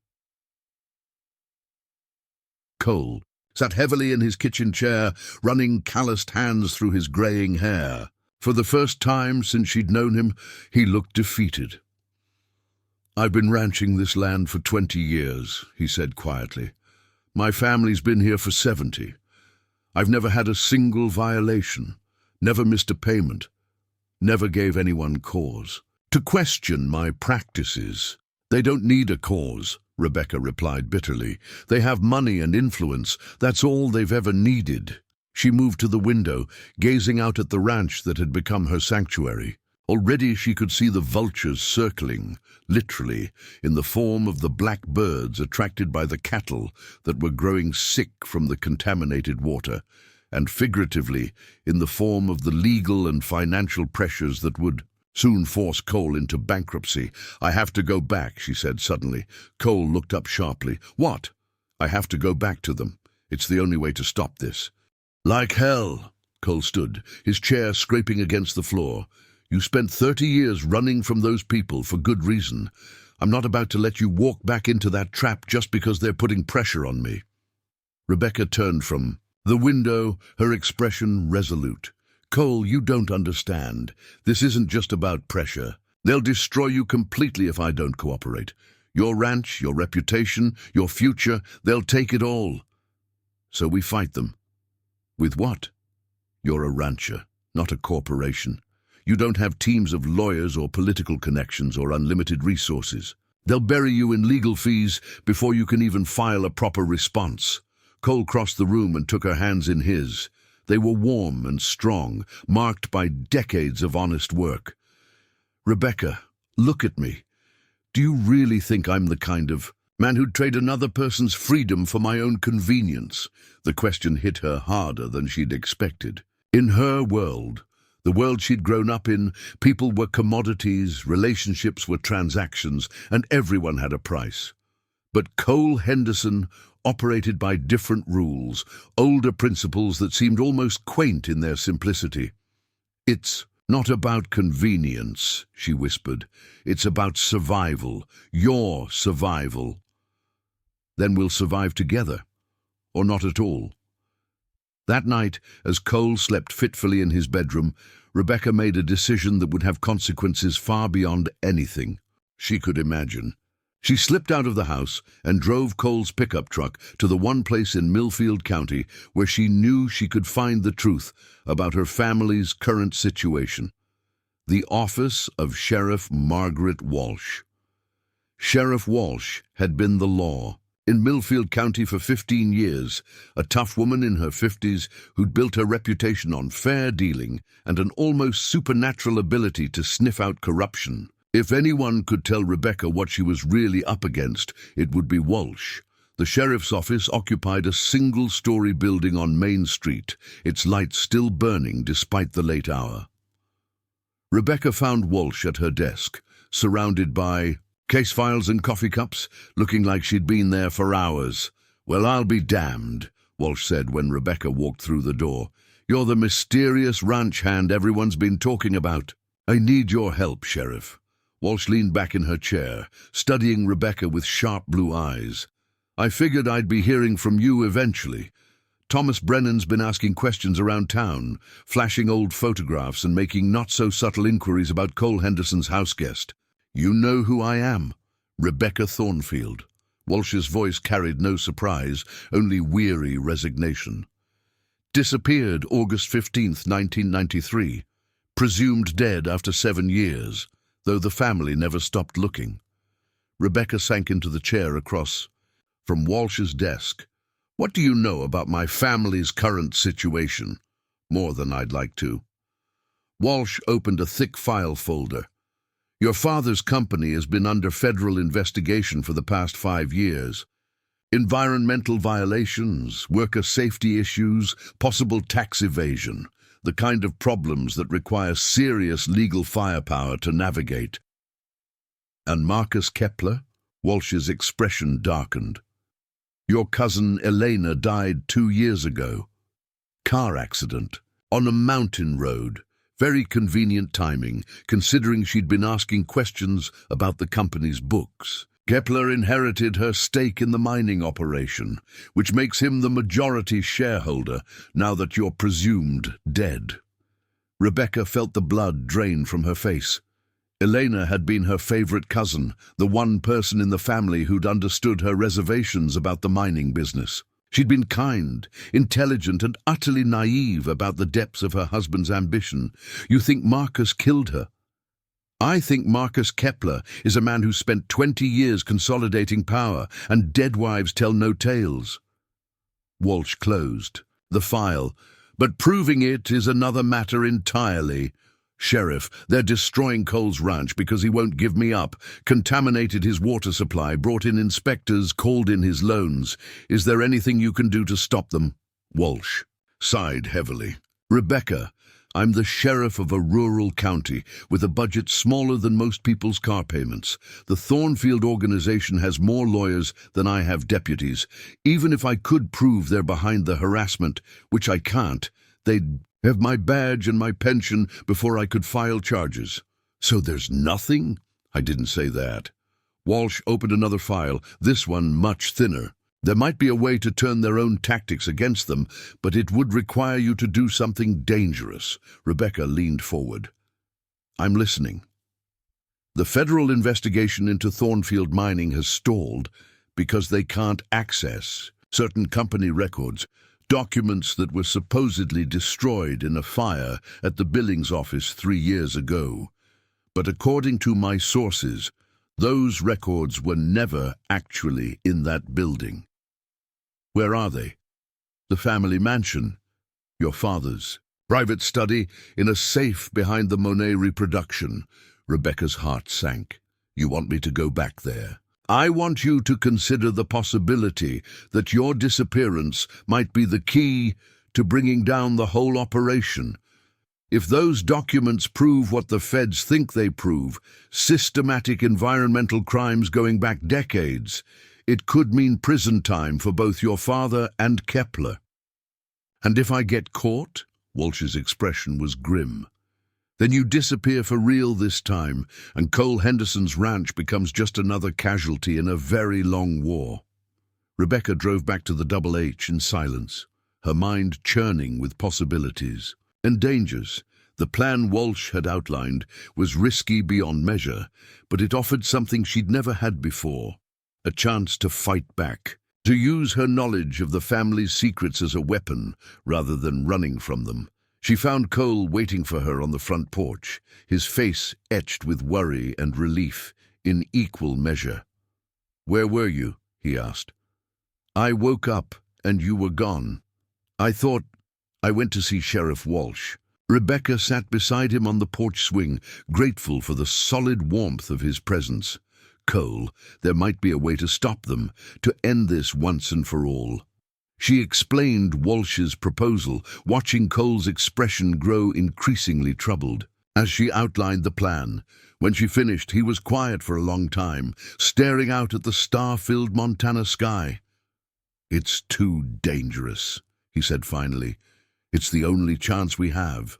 Cole sat heavily in his kitchen chair, running calloused hands through his graying hair. For the first time since she'd known him, he looked defeated. "I've been ranching this land for 20 years, he said quietly. "My family's been here for 70. I've never had a single violation, never missed a payment, never gave anyone cause to question my practices." "They don't need a cause," Rebecca replied bitterly. "They have money and influence. That's all they've ever needed." She moved to the window, gazing out at the ranch that had become her sanctuary. Already she could see the vultures circling, literally, in the form of the black birds attracted by the cattle that were growing sick from the contaminated water, and figuratively, in the form of the legal and financial pressures that would soon force Cole into bankruptcy. "I have to go back," she said suddenly. Cole looked up sharply. "What?" "I have to go back to them. It's the only way to stop this." "Like hell." Cole stood, his chair scraping against the floor. "You spent 30 years running from those people for good reason. I'm not about to let you walk back into that trap just because they're putting pressure on me." Rebecca turned from the window, her expression resolute. "Cole, you don't understand. This isn't just about pressure. They'll destroy you completely if I don't cooperate. Your ranch, your reputation, your future, they'll take it all. So we fight them. With what? You're a rancher, not a corporation. You don't have teams of lawyers or political connections or unlimited resources. They'll bury you in legal fees before you can even file a proper response." Cole crossed the room and took her hands in his. They were warm and strong, marked by decades of honest work. "Rebecca, look at me. Do you really think I'm the kind of man who'd trade another person's freedom for my own convenience?" The question hit her harder than she'd expected. In her world, the world she'd grown up in, people were commodities, relationships were transactions, and everyone had a price. But Cole Henderson operated by different rules, older principles that seemed almost quaint in their simplicity. "It's not about convenience," she whispered. "It's about survival, your survival. Then we'll survive together, or not at all. That night, as Cole slept fitfully in his bedroom, Rebecca made a decision that would have consequences far beyond anything she could imagine. She slipped out of the house and drove Cole's pickup truck to the one place in Millfield County where she knew she could find the truth about her family's current situation: the office of Sheriff Margaret Walsh. Sheriff Walsh had been the law in Millfield County for 15 years, a tough woman in her 50s who'd built her reputation on fair dealing and an almost supernatural ability to sniff out corruption. If anyone could tell Rebecca what she was really up against, it would be Walsh. The sheriff's office occupied a single-story building on Main Street, its lights still burning despite the late hour. Rebecca found Walsh at her desk, surrounded by case files and coffee cups, looking like she'd been there for hours. "Well, I'll be damned," Walsh said when Rebecca walked through the door. "You're the mysterious ranch hand everyone's been talking about." "I need your help, Sheriff." Walsh leaned back in her chair, studying Rebecca with sharp blue eyes. "I figured I'd be hearing from you eventually. Thomas Brennan's been asking questions around town, flashing old photographs and making not-so-subtle inquiries about Cole Henderson's houseguest. You know who I am, Rebecca Thornfield." Walsh's voice carried no surprise, only weary resignation. "Disappeared August 15th, 1993. Presumed dead after 7 years, though the family never stopped looking." Rebecca sank into the chair across from Walsh's desk. "What do you know about my family's current situation?" "More than I'd like to." Walsh opened a thick file folder. "Your father's company has been under federal investigation for the past 5 years. Environmental violations, worker safety issues, possible tax evasion, the kind of problems that require serious legal firepower to navigate." "And Marcus Kepler?" Walsh's expression darkened. "Your cousin Elena died 2 years ago. Car accident, on a mountain road. Very convenient timing, considering she'd been asking questions about the company's books. Kepler inherited her stake in the mining operation, which makes him the majority shareholder now that you're presumed dead." Rebecca felt the blood drain from her face. Elena had been her favorite cousin, the one person in the family who'd understood her reservations about the mining business. She'd been kind, intelligent, and utterly naive about the depths of her husband's ambition. "You think Marcus killed her?" "I think Marcus Kepler is a man who spent 20 years consolidating power, and dead wives tell no tales." Walsh closed the file. "But proving it is another matter entirely. Sheriff, they're destroying Cole's ranch because he won't give me up, contaminated his water supply, brought in inspectors, called in his loans. Is there anything you can do to stop them?" Walsh sighed heavily. "Rebecca, I'm the sheriff of a rural county with a budget smaller than most people's car payments. The Thornfield organization has more lawyers than I have deputies. Even if I could prove they're behind the harassment, which I can't, they'd have my badge and my pension before I could file charges." "So there's nothing?" "I didn't say that." Walsh opened another file, this one much thinner. "There might be a way to turn their own tactics against them, but it would require you to do something dangerous." Rebecca leaned forward. "I'm listening." "The federal investigation into Thornfield mining has stalled because they can't access certain company records, documents that were supposedly destroyed in a fire at the Billings office 3 years ago. But according to my sources, those records were never actually in that building." "Where are they?" "The family mansion, your father's. Private study in a safe behind the Monet reproduction." Rebecca's heart sank. "You want me to go back there?" "I want you to consider the possibility that your disappearance might be the key to bringing down the whole operation. If those documents prove what the feds think they prove, systematic environmental crimes going back decades, it could mean prison time for both your father and Kepler." "And if I get caught?" Walsh's expression was grim. "Then you disappear for real this time, and Cole Henderson's ranch becomes just another casualty in a very long war." Rebecca drove back to the Double H in silence, her mind churning with possibilities and dangers. The plan Walsh had outlined was risky beyond measure, but it offered something she'd never had before, a chance to fight back, to use her knowledge of the family's secrets as a weapon rather than running from them. She found Cole waiting for her on the front porch, his face etched with worry and relief in equal measure. "Where were you?" he asked. "I woke up and you were gone. I went to see Sheriff Walsh." Rebecca sat beside him on the porch swing, grateful for the solid warmth of his presence. Cole, there might be a way to stop them, to end this once and for all. She explained Walsh's proposal, watching Cole's expression grow increasingly troubled as she outlined the plan. When she finished, he was quiet for a long time, staring out at the star-filled Montana sky. "It's too dangerous," he said finally. "It's the only chance we have.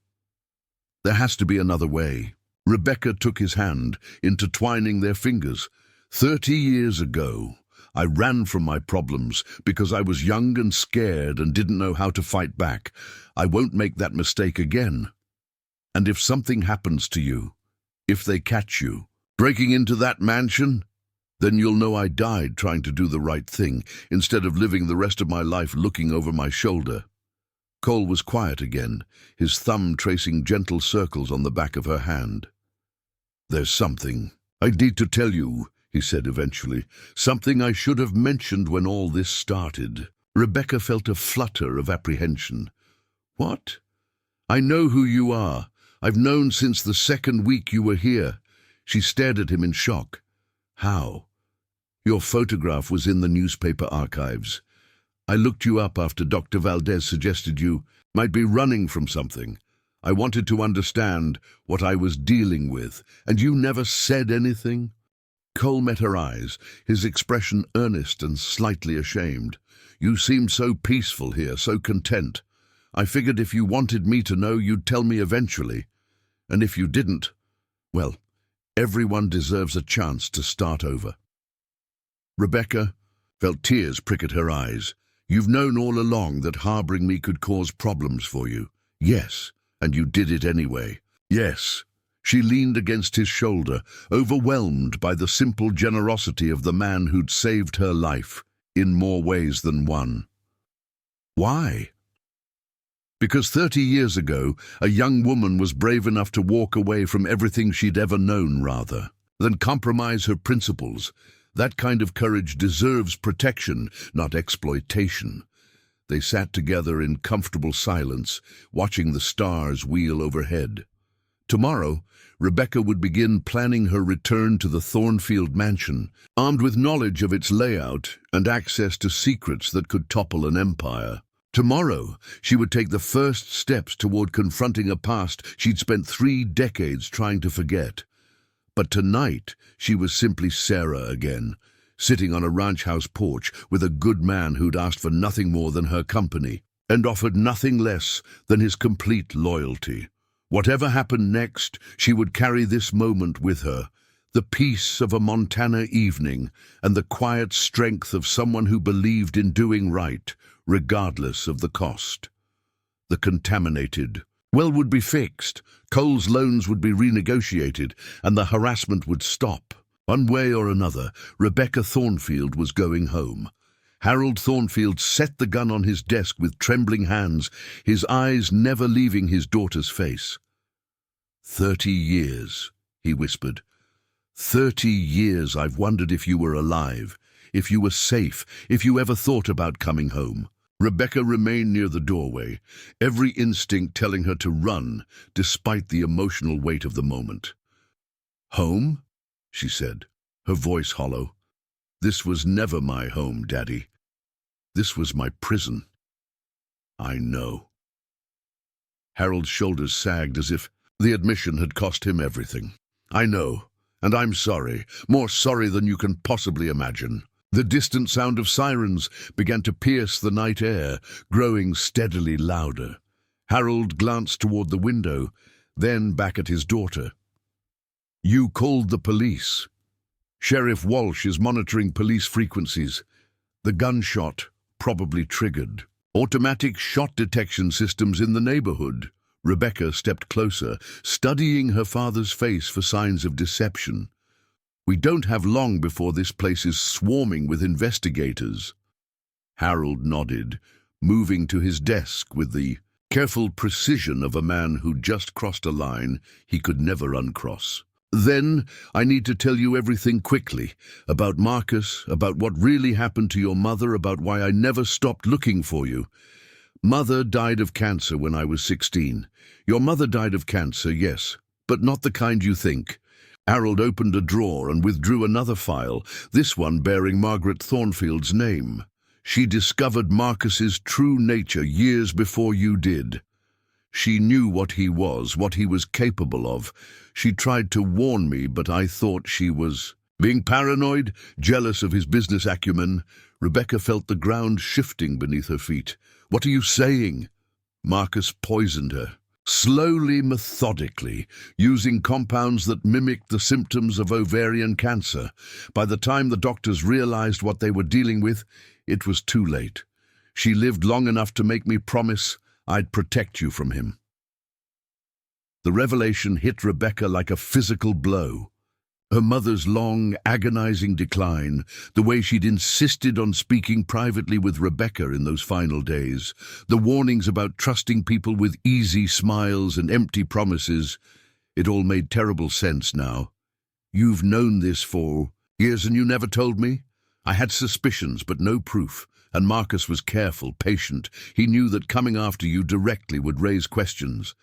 There has to be another way." Rebecca took his hand, intertwining their fingers. 30 years ago, I ran from my problems because I was young and scared and didn't know how to fight back. I won't make that mistake again. And if something happens to you, if they catch you breaking into that mansion, then you'll know I died trying to do the right thing, instead of living the rest of my life looking over my shoulder." Cole was quiet again, his thumb tracing gentle circles on the back of her hand. "There's something I need to tell you," he said eventually. "Something I should have mentioned when all this started." Rebecca felt a flutter of apprehension. "What?" "I know who you are. I've known since the second week you were here." She stared at him in shock. "How?" "Your photograph was in the newspaper archives. I looked you up after Dr. Valdez suggested you might be running from something. I wanted to understand what I was dealing with, and you never said anything?" Cole met her eyes, his expression earnest and slightly ashamed. "You seemed so peaceful here, so content. I figured if you wanted me to know, you'd tell me eventually. And if you didn't, well, everyone deserves a chance to start over." Rebecca felt tears prick at her eyes. "You've known all along that harboring me could cause problems for you." "Yes, and you did it anyway." "Yes." She leaned against his shoulder, overwhelmed by the simple generosity of the man who'd saved her life in more ways than one. "Why?" "Because 30 years ago, a young woman was brave enough to walk away from everything she'd ever known, rather than compromise her principles. That kind of courage deserves protection, not exploitation." They sat together in comfortable silence, watching the stars wheel overhead. Tomorrow, Rebecca would begin planning her return to the Thornfield mansion, armed with knowledge of its layout and access to secrets that could topple an empire. Tomorrow, she would take the first steps toward confronting a past she'd spent 3 decades trying to forget. But tonight, she was simply Sarah again, sitting on a ranch house porch with a good man who'd asked for nothing more than her company and offered nothing less than his complete loyalty. Whatever happened next, she would carry this moment with her, the peace of a Montana evening and the quiet strength of someone who believed in doing right, regardless of the cost. The contaminated well would be fixed, Cole's loans would be renegotiated, and the harassment would stop. One way or another, Rebecca Thornfield was going home. Harold Thornfield set the gun on his desk with trembling hands, his eyes never leaving his daughter's face. 30 years, he whispered. 30 years I've wondered if you were alive, if you were safe, if you ever thought about coming home. Rebecca remained near the doorway, every instinct telling her to run, despite the emotional weight of the moment. "Home?" she said, her voice hollow. "This was never my home, Daddy. This was my prison." "I know." Harold's shoulders sagged as if the admission had cost him everything. "I know, and I'm sorry, more sorry than you can possibly imagine." The distant sound of sirens began to pierce the night air, growing steadily louder. Harold glanced toward the window, then back at his daughter. "You called the police. Sheriff Walsh is monitoring police frequencies. The gunshot, probably triggered. Automatic shot detection systems in the neighborhood. Rebecca stepped closer, studying her father's face for signs of deception. We don't have long before this place is swarming with investigators. Harold nodded, moving to his desk with the careful precision of a man who just crossed a line he could never uncross. Then, I need to tell you everything quickly, about Marcus, about what really happened to your mother, about why I never stopped looking for you. Mother died of cancer when I was 16. Your mother died of cancer, yes, but not the kind you think. Harold opened a drawer and withdrew another file, this one bearing Margaret Thornfield's name. She discovered Marcus's true nature years before you did. She knew what he was capable of. She tried to warn me, but I thought she was being paranoid, jealous of his business acumen. Rebecca felt the ground shifting beneath her feet. What are you saying? Marcus poisoned her. Slowly, methodically, using compounds that mimicked the symptoms of ovarian cancer. By the time the doctors realized what they were dealing with, it was too late. She lived long enough to make me promise I'd protect you from him. The revelation hit Rebecca like a physical blow. Her mother's long, agonizing decline, the way she'd insisted on speaking privately with Rebecca in those final days, the warnings about trusting people with easy smiles and empty promises, it all made terrible sense now. You've known this for years and you never told me? I had suspicions, but no proof, and Marcus was careful, patient. He knew that coming after you directly would raise questions.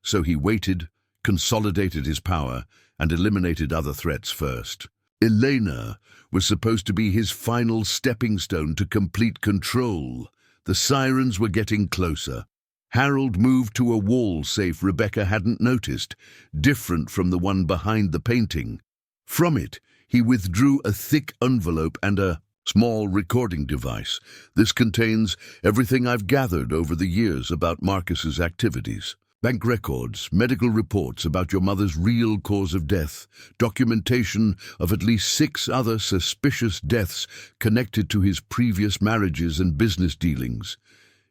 So he waited, consolidated his power, and eliminated other threats first. Elena was supposed to be his final stepping stone to complete control. The sirens were getting closer. Harold moved to a wall safe Rebecca hadn't noticed, different from the one behind the painting. From it, he withdrew a thick envelope and a small recording device. This contains everything I've gathered over the years about Marcus's activities. Bank records, medical reports about your mother's real cause of death, documentation of at least 6 other suspicious deaths connected to his previous marriages and business dealings.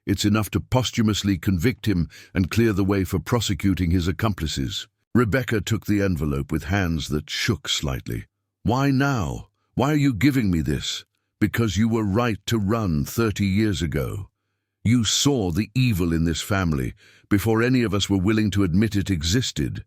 It's enough to posthumously convict him and clear the way for prosecuting his accomplices. Rebecca took the envelope with hands that shook slightly. Why now? Why are you giving me this? Because you were right to run 30 years ago. You saw the evil in this family before any of us were willing to admit it existed.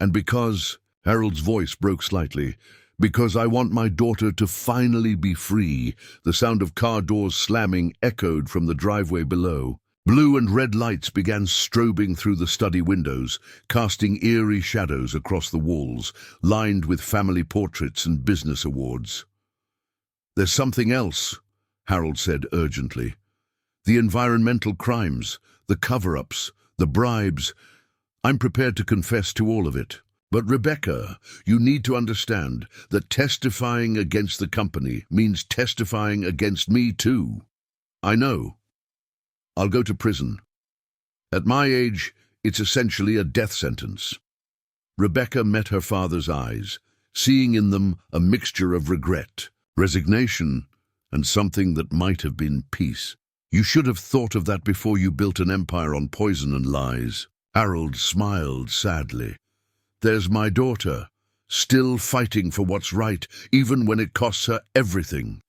And because, Harold's voice broke slightly, because I want my daughter to finally be free. The sound of car doors slamming echoed from the driveway below. Blue and red lights began strobing through the study windows, casting eerie shadows across the walls, lined with family portraits and business awards. There's something else, Harold said urgently. The environmental crimes, the cover-ups, the bribes. I'm prepared to confess to all of it. But Rebecca, you need to understand that testifying against the company means testifying against me too. I know. I'll go to prison. At my age, it's essentially a death sentence. Rebecca met her father's eyes, seeing in them a mixture of regret, resignation, and something that might have been peace. You should have thought of that before you built an empire on poison and lies. Harold smiled sadly. There's my daughter, still fighting for what's right, even when it costs her everything.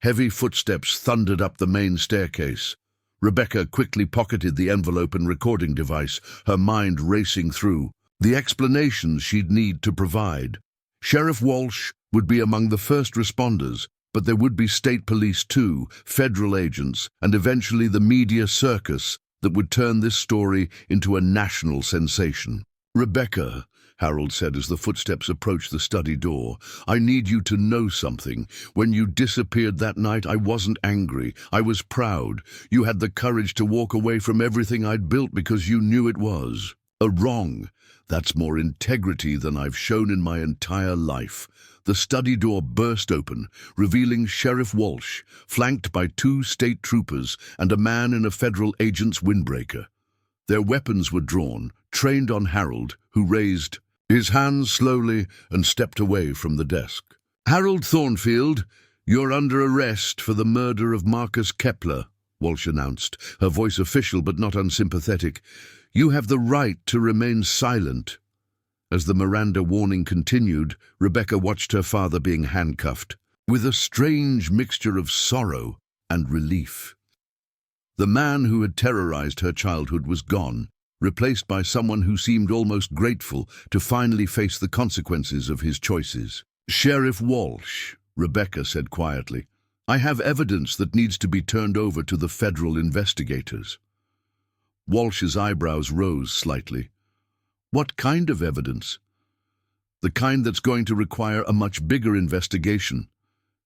Heavy footsteps thundered up the main staircase. Rebecca quickly pocketed the envelope and recording device, her mind racing through the explanations she'd need to provide. Sheriff Walsh would be among the first responders, but there would be state police too, federal agents, and eventually the media circus that would turn this story into a national sensation. Rebecca, Harold said as the footsteps approached the study door, I need you to know something. When you disappeared that night, I wasn't angry. I was proud. You had the courage to walk away from everything I'd built because you knew it was a wrong. That's more integrity than I've shown in my entire life. The study door burst open, revealing Sheriff Walsh, flanked by 2 state troopers and a man in a federal agent's windbreaker. Their weapons were drawn, trained on Harold, who raised his hands slowly and stepped away from the desk. Harold Thornfield, "You're under arrest for the murder of Marcus Kepler," Walsh announced, her voice official but not unsympathetic. "You have the right to remain silent." As the Miranda warning continued, Rebecca watched her father being handcuffed, with a strange mixture of sorrow and relief. The man who had terrorized her childhood was gone, replaced by someone who seemed almost grateful to finally face the consequences of his choices. "Sheriff Walsh," Rebecca said quietly, "I have evidence that needs to be turned over to the federal investigators." Walsh's eyebrows rose slightly. "What kind of evidence?" "The kind that's going to require a much bigger investigation."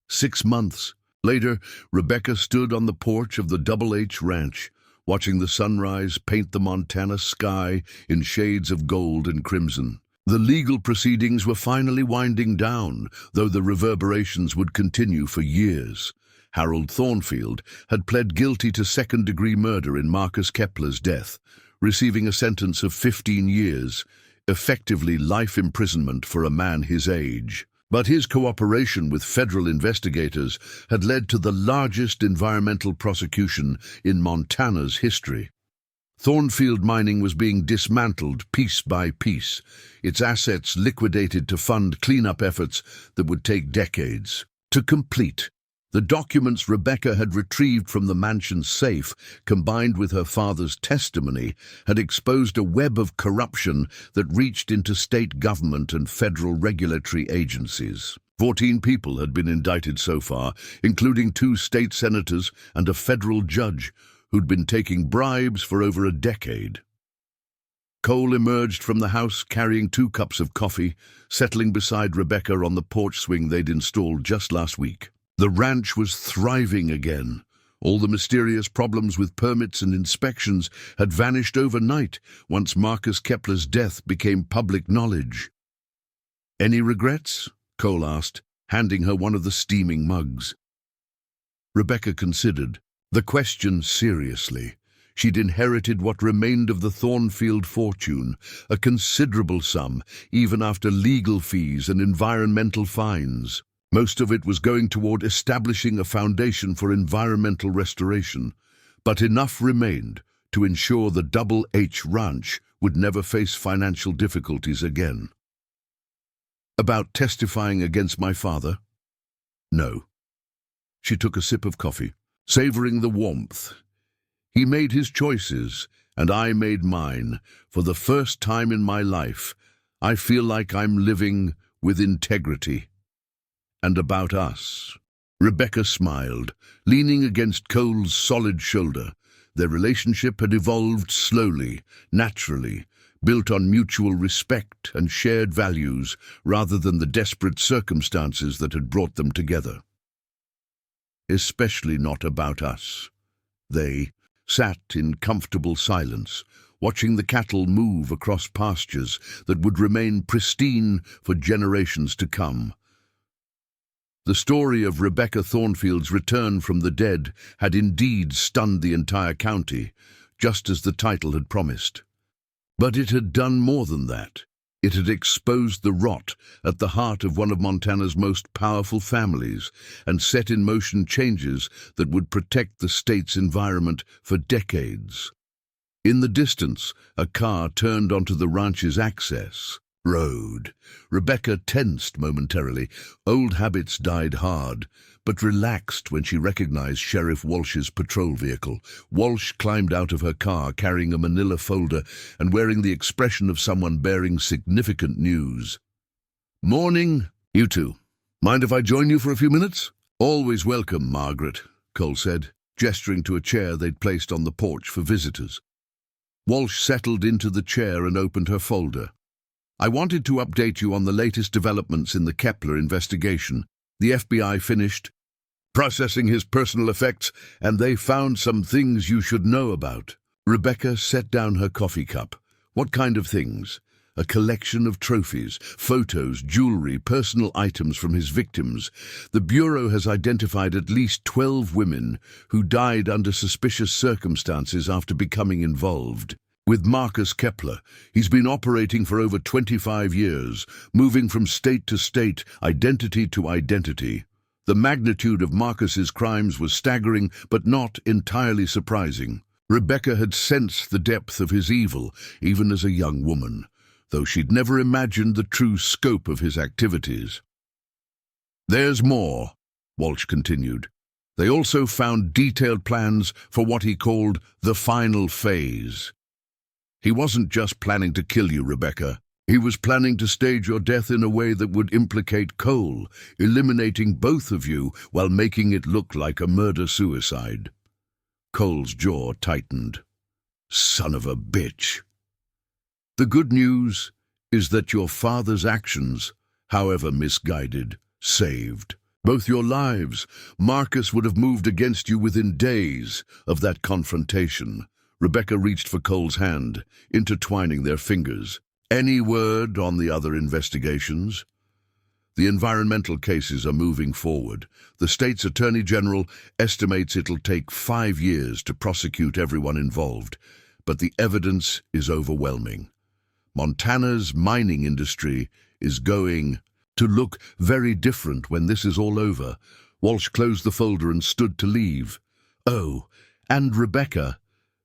6 months later, Rebecca stood on the porch of the Double H Ranch, watching the sunrise paint the Montana sky in shades of gold and crimson. The legal proceedings were finally winding down, though the reverberations would continue for years. Harold Thornfield had pled guilty to second-degree murder in Marcus Kepler's death, receiving a sentence of 15 years, effectively life imprisonment for a man his age. But his cooperation with federal investigators had led to the largest environmental prosecution in Montana's history. Thornfield mining was being dismantled piece by piece, its assets liquidated to fund cleanup efforts that would take decades to complete. The documents Rebecca had retrieved from the mansion's safe, combined with her father's testimony, had exposed a web of corruption that reached into state government and federal regulatory agencies. 14 people had been indicted so far, including 2 state senators and a federal judge who'd been taking bribes for over a decade. Cole emerged from the house carrying 2 cups of coffee, settling beside Rebecca on the porch swing they'd installed just last week. The ranch was thriving again. All the mysterious problems with permits and inspections had vanished overnight once Marcus Kepler's death became public knowledge. "Any regrets?" Cole asked, handing her one of the steaming mugs. Rebecca considered the question seriously. She'd inherited what remained of the Thornfield fortune, a considerable sum, even after legal fees and environmental fines. Most of it was going toward establishing a foundation for environmental restoration, but enough remained to ensure the Double H Ranch would never face financial difficulties again. "About testifying against my father?" "No." She took a sip of coffee, savoring the warmth. "He made his choices, and I made mine. For the first time in my life, I feel like I'm living with integrity." "And about us?" Rebecca smiled, leaning against Cole's solid shoulder. Their relationship had evolved slowly, naturally, built on mutual respect and shared values rather than the desperate circumstances that had brought them together. "Especially not about us." They sat in comfortable silence, watching the cattle move across pastures that would remain pristine for generations to come. The story of Rebecca Thornfield's return from the dead had indeed stunned the entire county, just as the title had promised. But it had done more than that. It had exposed the rot at the heart of one of Montana's most powerful families and set in motion changes that would protect the state's environment for decades. In the distance, a car turned onto the ranch's access road. Rebecca tensed momentarily. Old habits died hard, but relaxed when she recognized Sheriff Walsh's patrol vehicle. Walsh climbed out of her car carrying a manila folder and wearing the expression of someone bearing significant news. "Morning, you two. Mind if I join you for a few minutes?" "Always welcome, Margaret," Cole said, gesturing to a chair they'd placed on the porch for visitors. Walsh settled into the chair and opened her folder. "I wanted to update you on the latest developments in the Kepler investigation. The FBI finished processing his personal effects, and they found some things you should know about." Rebecca set down her coffee cup. "What kind of things?" "A collection of trophies, photos, jewelry, personal items from his victims. The Bureau has identified at least 12 women who died under suspicious circumstances after becoming involved with Marcus Kepler. He's been operating for over 25 years, moving from state to state, identity to identity. The magnitude of Marcus's crimes was staggering, but not entirely surprising. Rebecca had sensed the depth of his evil, even as a young woman, though she'd never imagined the true scope of his activities. "There's more," Walsh continued. They also found detailed plans for what he called the final phase. He wasn't just planning to kill you, Rebecca. He was planning to stage your death in a way that would implicate Cole, eliminating both of you while making it look like a murder-suicide. Cole's jaw tightened. Son of a bitch. The good news is that your father's actions, however misguided, saved both your lives. Marcus would have moved against you within days of that confrontation. Rebecca reached for Cole's hand, intertwining their fingers. Any word on the other investigations? The environmental cases are moving forward. The state's attorney general estimates it'll take 5 years to prosecute everyone involved, but the evidence is overwhelming. Montana's mining industry is going to look very different when this is all over. Walsh closed the folder and stood to leave. Oh, and Rebecca,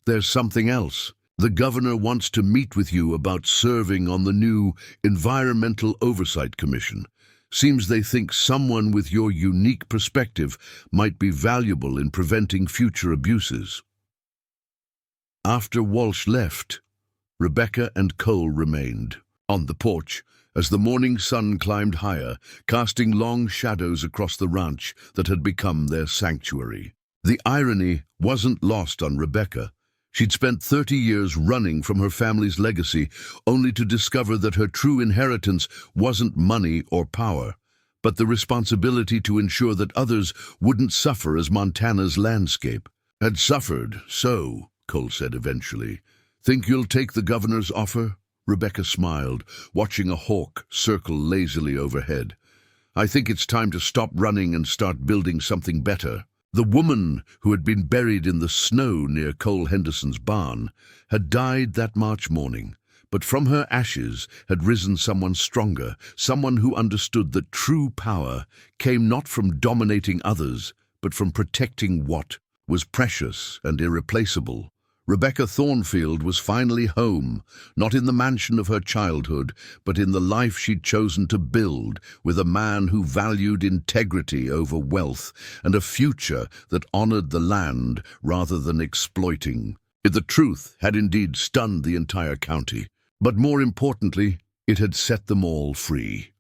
there's something else. The governor wants to meet with you about serving on the new Environmental Oversight Commission. Seems they think someone with your unique perspective might be valuable in preventing future abuses. After Walsh left, Rebecca and Cole remained on the porch as the morning sun climbed higher, casting long shadows across the ranch that had become their sanctuary. The irony wasn't lost on Rebecca. She'd spent 30 years running from her family's legacy, only to discover that her true inheritance wasn't money or power, but the responsibility to ensure that others wouldn't suffer as Montana's landscape had suffered. "So," Cole said eventually, "think you'll take the governor's offer?" Rebecca smiled, watching a hawk circle lazily overhead. "I think it's time to stop running and start building something better." The woman who had been buried in the snow near Cole Henderson's barn had died that March morning, but from her ashes had risen someone stronger, someone who understood that true power came not from dominating others, but from protecting what was precious and irreplaceable. Rebecca Thornfield was finally home, not in the mansion of her childhood, but in the life she'd chosen to build, with a man who valued integrity over wealth and a future that honored the land rather than exploiting. The truth had indeed stunned the entire county, but more importantly, it had set them all free.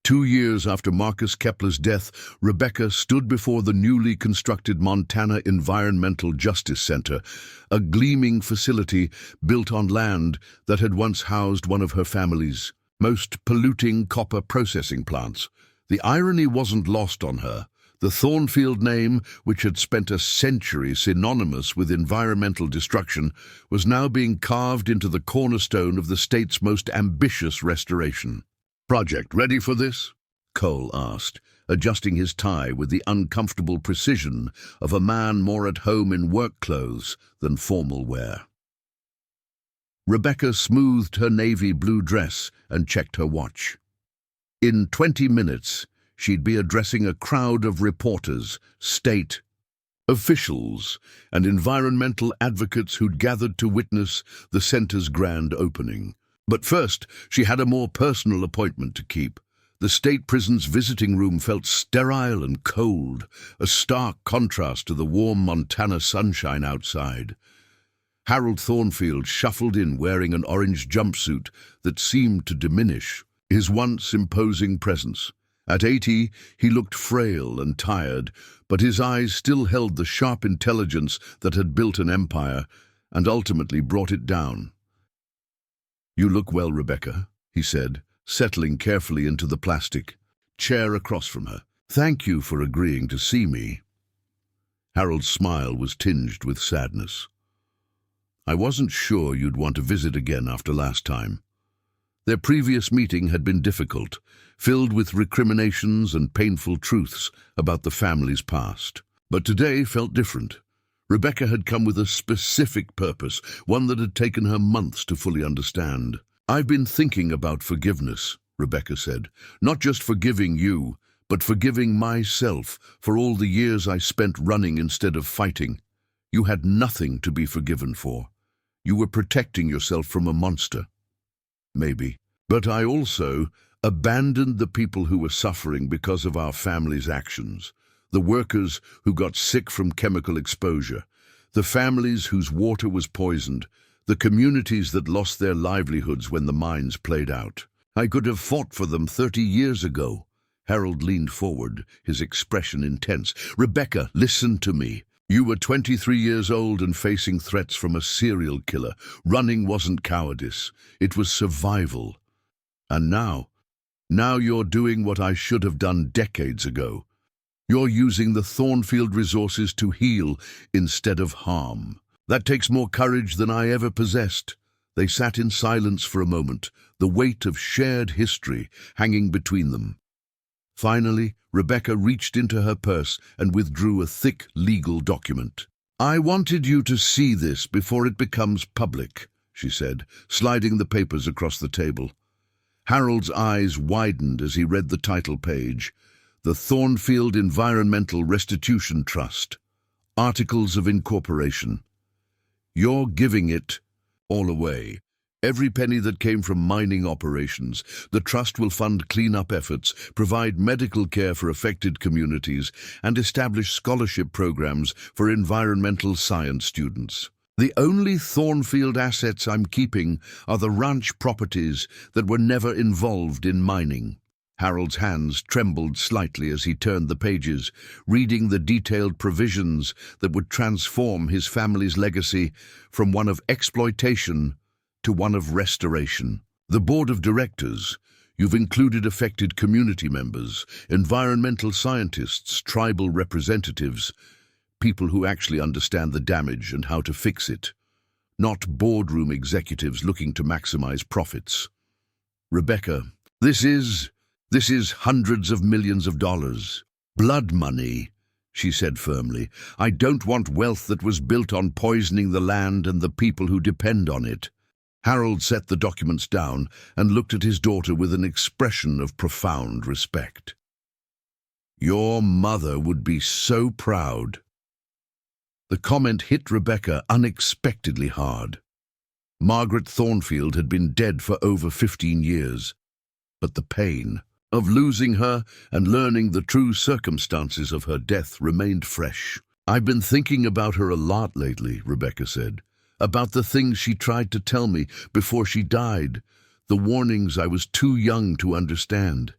2 years after Marcus Kepler's death, Rebecca stood before the newly constructed Montana Environmental Justice Center, a gleaming facility built on land that had once housed one of her family's most polluting copper processing plants. The irony wasn't lost on her. The Thornfield name, which had spent a century synonymous with environmental destruction, was now being carved into the cornerstone of the state's most ambitious restoration. "Project ready for this?" Cole asked, adjusting his tie with the uncomfortable precision of a man more at home in work clothes than formal wear. Rebecca smoothed her navy blue dress and checked her watch. In 20 minutes, she'd be addressing a crowd of reporters, state officials, and environmental advocates who'd gathered to witness the center's grand opening. But first, she had a more personal appointment to keep. The state prison's visiting room felt sterile and cold, a stark contrast to the warm Montana sunshine outside. Harold Thornfield shuffled in wearing an orange jumpsuit that seemed to diminish his once imposing presence. At 80, he looked frail and tired, but his eyes still held the sharp intelligence that had built an empire and ultimately brought it down. "You look well, Rebecca," he said, settling carefully into the plastic chair across from her. "Thank you for agreeing to see me." Harold's smile was tinged with sadness. "I wasn't sure you'd want to visit again after last time." Their previous meeting had been difficult, filled with recriminations and painful truths about the family's past. But today felt different. Rebecca had come with a specific purpose, one that had taken her months to fully understand. "I've been thinking about forgiveness," Rebecca said. "Not just forgiving you, but forgiving myself for all the years I spent running instead of fighting. You had nothing to be forgiven for. You were protecting yourself from a monster. Maybe. But I also abandoned the people who were suffering because of our family's actions. The workers who got sick from chemical exposure. The families whose water was poisoned. The communities that lost their livelihoods when the mines played out. I could have fought for them 30 years ago. Harold leaned forward, his expression intense. Rebecca, listen to me. You were 23 years old and facing threats from a serial killer. Running wasn't cowardice. It was survival. And now you're doing what I should have done decades ago. You're using the Thornfield resources to heal instead of harm. That takes more courage than I ever possessed. They sat in silence for a moment, the weight of shared history hanging between them. Finally, Rebecca reached into her purse and withdrew a thick legal document. I wanted you to see this before it becomes public, she said, sliding the papers across the table. Harold's eyes widened as he read the title page. The Thornfield Environmental Restitution Trust. Articles of Incorporation. You're giving it all away. Every penny that came from mining operations. The trust will fund cleanup efforts, provide medical care for affected communities, and establish scholarship programs for environmental science students. The only Thornfield assets I'm keeping are the ranch properties that were never involved in mining. Harold's hands trembled slightly as he turned the pages, reading the detailed provisions that would transform his family's legacy from one of exploitation to one of restoration. The board of directors, you've included affected community members, environmental scientists, tribal representatives, people who actually understand the damage and how to fix it, not boardroom executives looking to maximize profits. Rebecca, this is hundreds of millions of dollars. Blood money, she said firmly. I don't want wealth that was built on poisoning the land and the people who depend on it. Harold set the documents down and looked at his daughter with an expression of profound respect. Your mother would be so proud. The comment hit Rebecca unexpectedly hard. Margaret Thornfield had been dead for over 15 years, but the pain of losing her and learning the true circumstances of her death remained fresh. I've been thinking about her a lot lately, Rebecca said. About the things she tried to tell me before she died, the warnings I was too young to understand.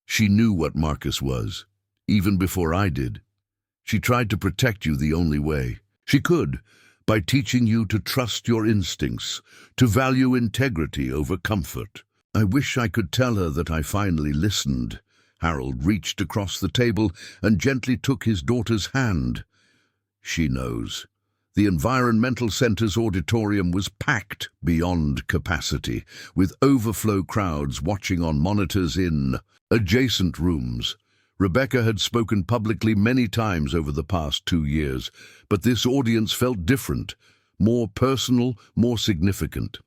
She knew what Marcus was, even before I did. She tried to protect you the only way she could, by teaching you to trust your instincts, to value integrity over comfort. I wish I could tell her that I finally listened. Harold reached across the table and gently took his daughter's hand. She knows. The Environmental Center's auditorium was packed beyond capacity, with overflow crowds watching on monitors in adjacent rooms. Rebecca had spoken publicly many times over the past 2 years, but this audience felt different, more personal, more significant.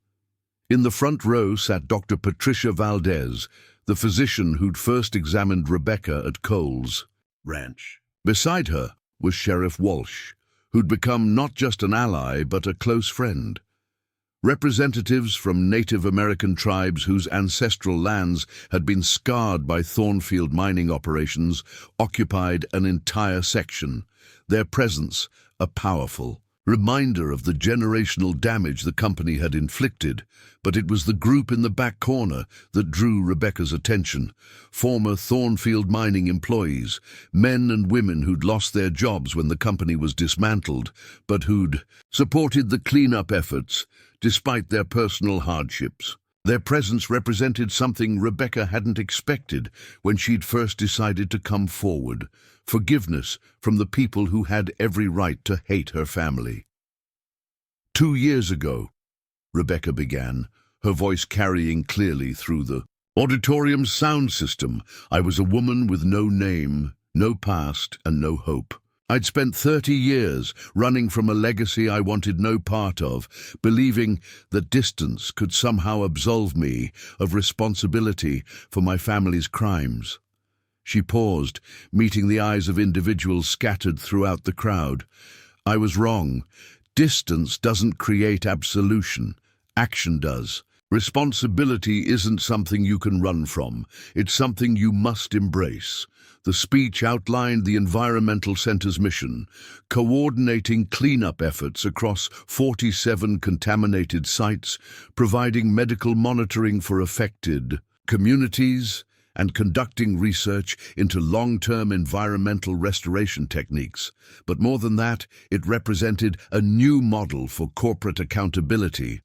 In the front row sat Dr. Patricia Valdez, the physician who'd first examined Rebecca at Cole's ranch. Beside her was Sheriff Walsh, who'd become not just an ally but a close friend. Representatives from Native American tribes whose ancestral lands had been scarred by Thornfield mining operations occupied an entire section, their presence a powerful reminder of the generational damage the company had inflicted. But it was the group in the back corner that drew Rebecca's attention. Former Thornfield mining employees, men and women who'd lost their jobs when the company was dismantled, but who'd supported the cleanup efforts despite their personal hardships. Their presence represented something Rebecca hadn't expected when she'd first decided to come forward: forgiveness from the people who had every right to hate her family. 2 years ago, Rebecca began, her voice carrying clearly through the auditorium's sound system, I was a woman with no name, no past, and no hope. I'd spent 30 years running from a legacy I wanted no part of, believing that distance could somehow absolve me of responsibility for my family's crimes. She paused, meeting the eyes of individuals scattered throughout the crowd. I was wrong. Distance doesn't create absolution. Action does. Responsibility isn't something you can run from. It's something you must embrace. The speech outlined the Environmental Center's mission, coordinating cleanup efforts across 47 contaminated sites, providing medical monitoring for affected communities, and conducting research into long-term environmental restoration techniques. But more than that, it represented a new model for corporate accountability,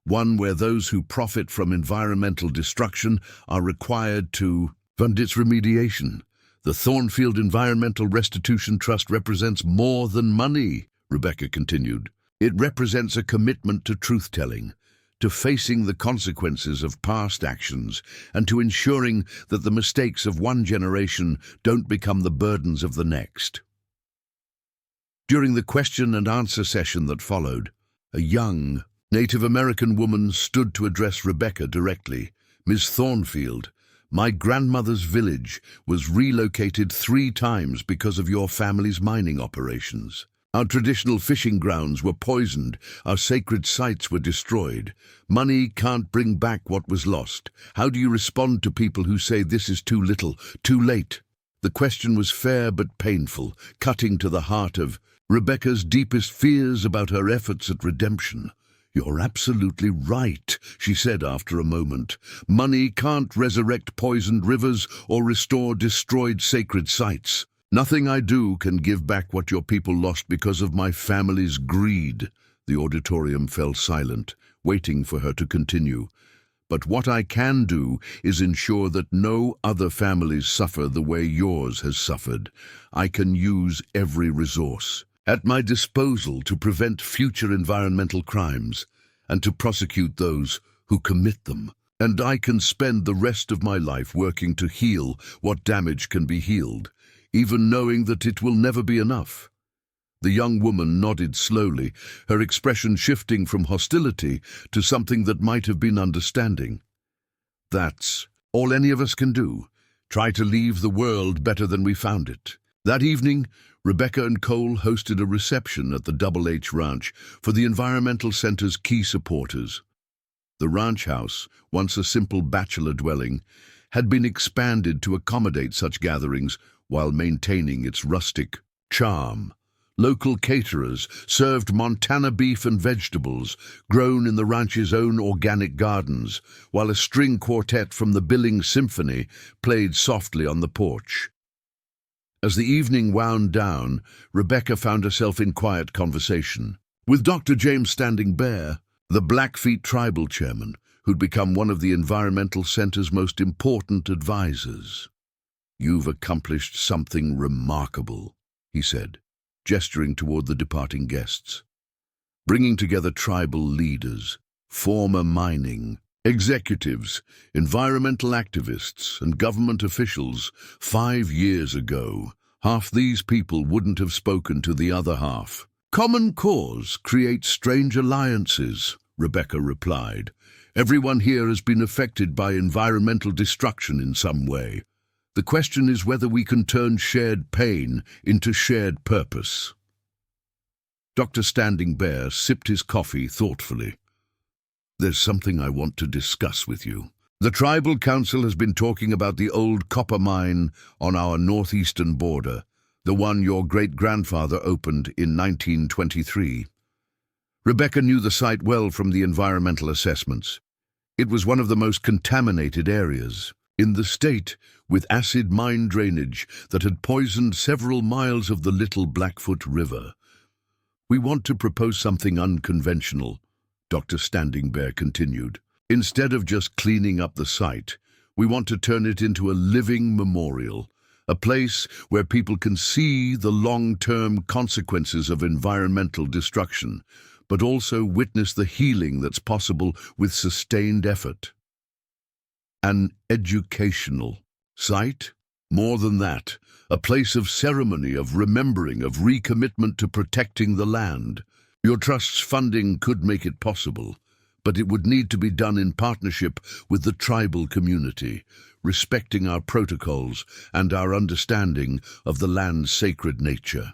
one where those who profit from environmental destruction are required to fund its remediation. The Thornfield Environmental Restitution Trust represents more than money, Rebecca continued. It represents a commitment to truth-telling, to facing the consequences of past actions, and to ensuring that the mistakes of one generation don't become the burdens of the next. During the question and answer session that followed, a young Native American woman stood to address Rebecca directly. Ms. Thornfield, my grandmother's village was relocated 3 times because of your family's mining operations. Our traditional fishing grounds were poisoned, our sacred sites were destroyed. Money can't bring back what was lost. How do you respond to people who say this is too little, too late? The question was fair but painful, cutting to the heart of Rebecca's deepest fears about her efforts at redemption. You're absolutely right, she said after a moment. Money can't resurrect poisoned rivers or restore destroyed sacred sites. Nothing I do can give back what your people lost because of my family's greed. The auditorium fell silent, waiting for her to continue. But what I can do is ensure that no other families suffer the way yours has suffered. I can use every resource at my disposal to prevent future environmental crimes and to prosecute those who commit them. And I can spend the rest of my life working to heal what damage can be healed, even knowing that it will never be enough. The young woman nodded slowly, her expression shifting from hostility to something that might have been understanding. That's all any of us can do, try to leave the world better than we found it. That evening, Rebecca and Cole hosted a reception at the Double H Ranch for the Environmental Center's key supporters. The ranch house, once a simple bachelor dwelling, had been expanded to accommodate such gatherings while maintaining its rustic charm. Local caterers served Montana beef and vegetables grown in the ranch's own organic gardens, while a string quartet from the Billings Symphony played softly on the porch. As the evening wound down, Rebecca found herself in quiet conversation with Dr. James Standing Bear, the Blackfeet tribal chairman, who'd become one of the Environmental Center's most important advisors. You've accomplished something remarkable, he said, gesturing toward the departing guests. Bringing together tribal leaders, former mining executives, environmental activists, and government officials 5 years ago. Half these people wouldn't have spoken to the other half. Common cause creates strange alliances, Rebecca replied. Everyone here has been affected by environmental destruction in some way. The question is whether we can turn shared pain into shared purpose. Dr. Standing Bear sipped his coffee thoughtfully. There's something I want to discuss with you. The Tribal Council has been talking about the old copper mine on our northeastern border, the one your great-grandfather opened in 1923. Rebecca knew the site well from the environmental assessments. It was one of the most contaminated areas in the state, with acid mine drainage that had poisoned several miles of the Little Blackfoot River. We want to propose something unconventional, Dr. Standing Bear continued. Instead of just cleaning up the site, we want to turn it into a living memorial, a place where people can see the long-term consequences of environmental destruction, but also witness the healing that's possible with sustained effort. An educational site? More than that, a place of ceremony, of remembering, of recommitment to protecting the land. Your trust's funding could make it possible, but it would need to be done in partnership with the tribal community, respecting our protocols and our understanding of the land's sacred nature.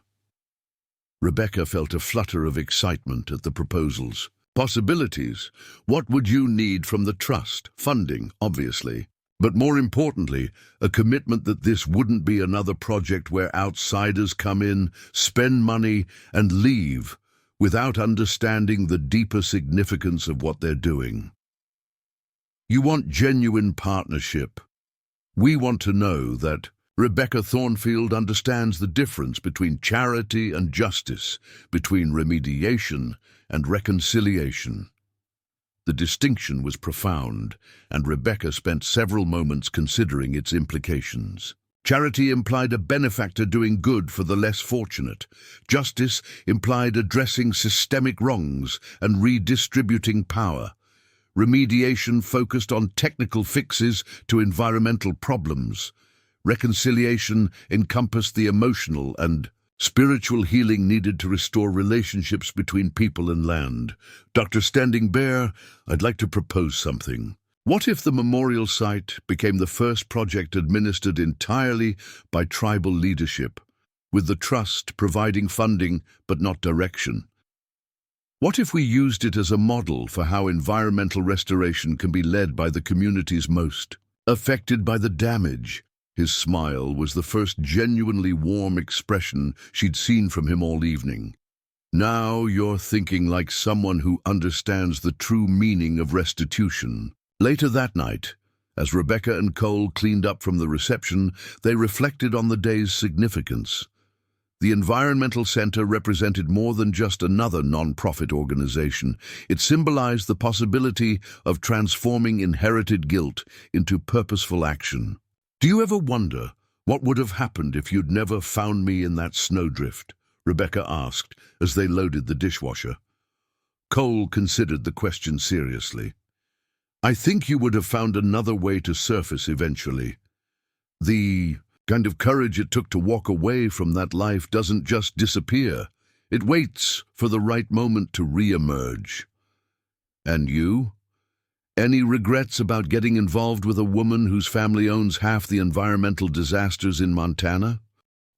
Rebecca felt a flutter of excitement at the proposals. Possibilities. What would you need from the trust? Funding, obviously. But more importantly, a commitment that this wouldn't be another project where outsiders come in, spend money, and leave without understanding the deeper significance of what they're doing. You want genuine partnership. We want to know that Rebecca Thornfield understands the difference between charity and justice, between remediation and reconciliation. The distinction was profound, and Rebecca spent several moments considering its implications. Charity implied a benefactor doing good for the less fortunate. Justice implied addressing systemic wrongs and redistributing power. Remediation focused on technical fixes to environmental problems. Reconciliation encompassed the emotional and spiritual healing needed to restore relationships between people and land. Dr. Standing Bear, I'd like to propose something. What if the memorial site became the first project administered entirely by tribal leadership, with the trust providing funding but not direction? What if we used it as a model for how environmental restoration can be led by the communities most affected by the damage? His smile was the first genuinely warm expression she'd seen from him all evening. Now you're thinking like someone who understands the true meaning of restitution. Later that night, as Rebecca and Cole cleaned up from the reception, they reflected on the day's significance. The Environmental Center represented more than just another non-profit organization. It symbolized the possibility of transforming inherited guilt into purposeful action. Do you ever wonder what would have happened if you'd never found me in that snowdrift? Rebecca asked as they loaded the dishwasher. Cole considered the question seriously. I think you would have found another way to surface eventually. The kind of courage it took to walk away from that life doesn't just disappear. It waits for the right moment to re-emerge. And you? Any regrets about getting involved with a woman whose family owns half the environmental disasters in Montana?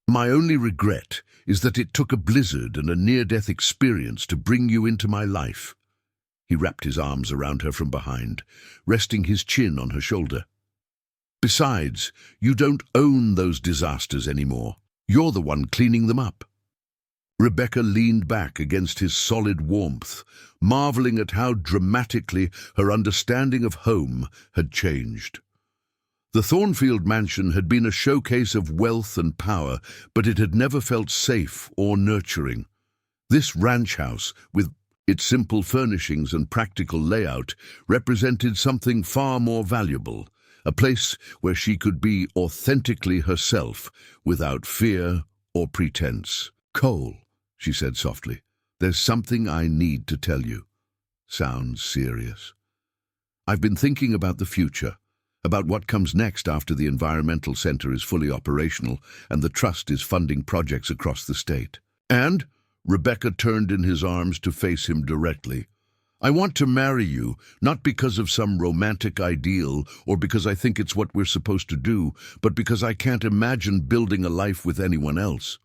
My only regret is that it took a blizzard and a near-death experience to bring you into my life. He wrapped his arms around her from behind, resting his chin on her shoulder. Besides, you don't own those disasters anymore. You're the one cleaning them up. Rebecca leaned back against his solid warmth, marveling at how dramatically her understanding of home had changed. The Thornfield mansion had been a showcase of wealth and power, but it had never felt safe or nurturing. This ranch house, with its simple furnishings and practical layout, represented something far more valuable, a place where she could be authentically herself without fear or pretense. Cole, she said softly, there's something I need to tell you. Sounds serious. I've been thinking about the future, about what comes next after the Environmental Center is fully operational and the Trust is funding projects across the state. And Rebecca turned in his arms to face him directly. I want to marry you, not because of some romantic ideal or because I think it's what we're supposed to do, but because I can't imagine building a life with anyone else.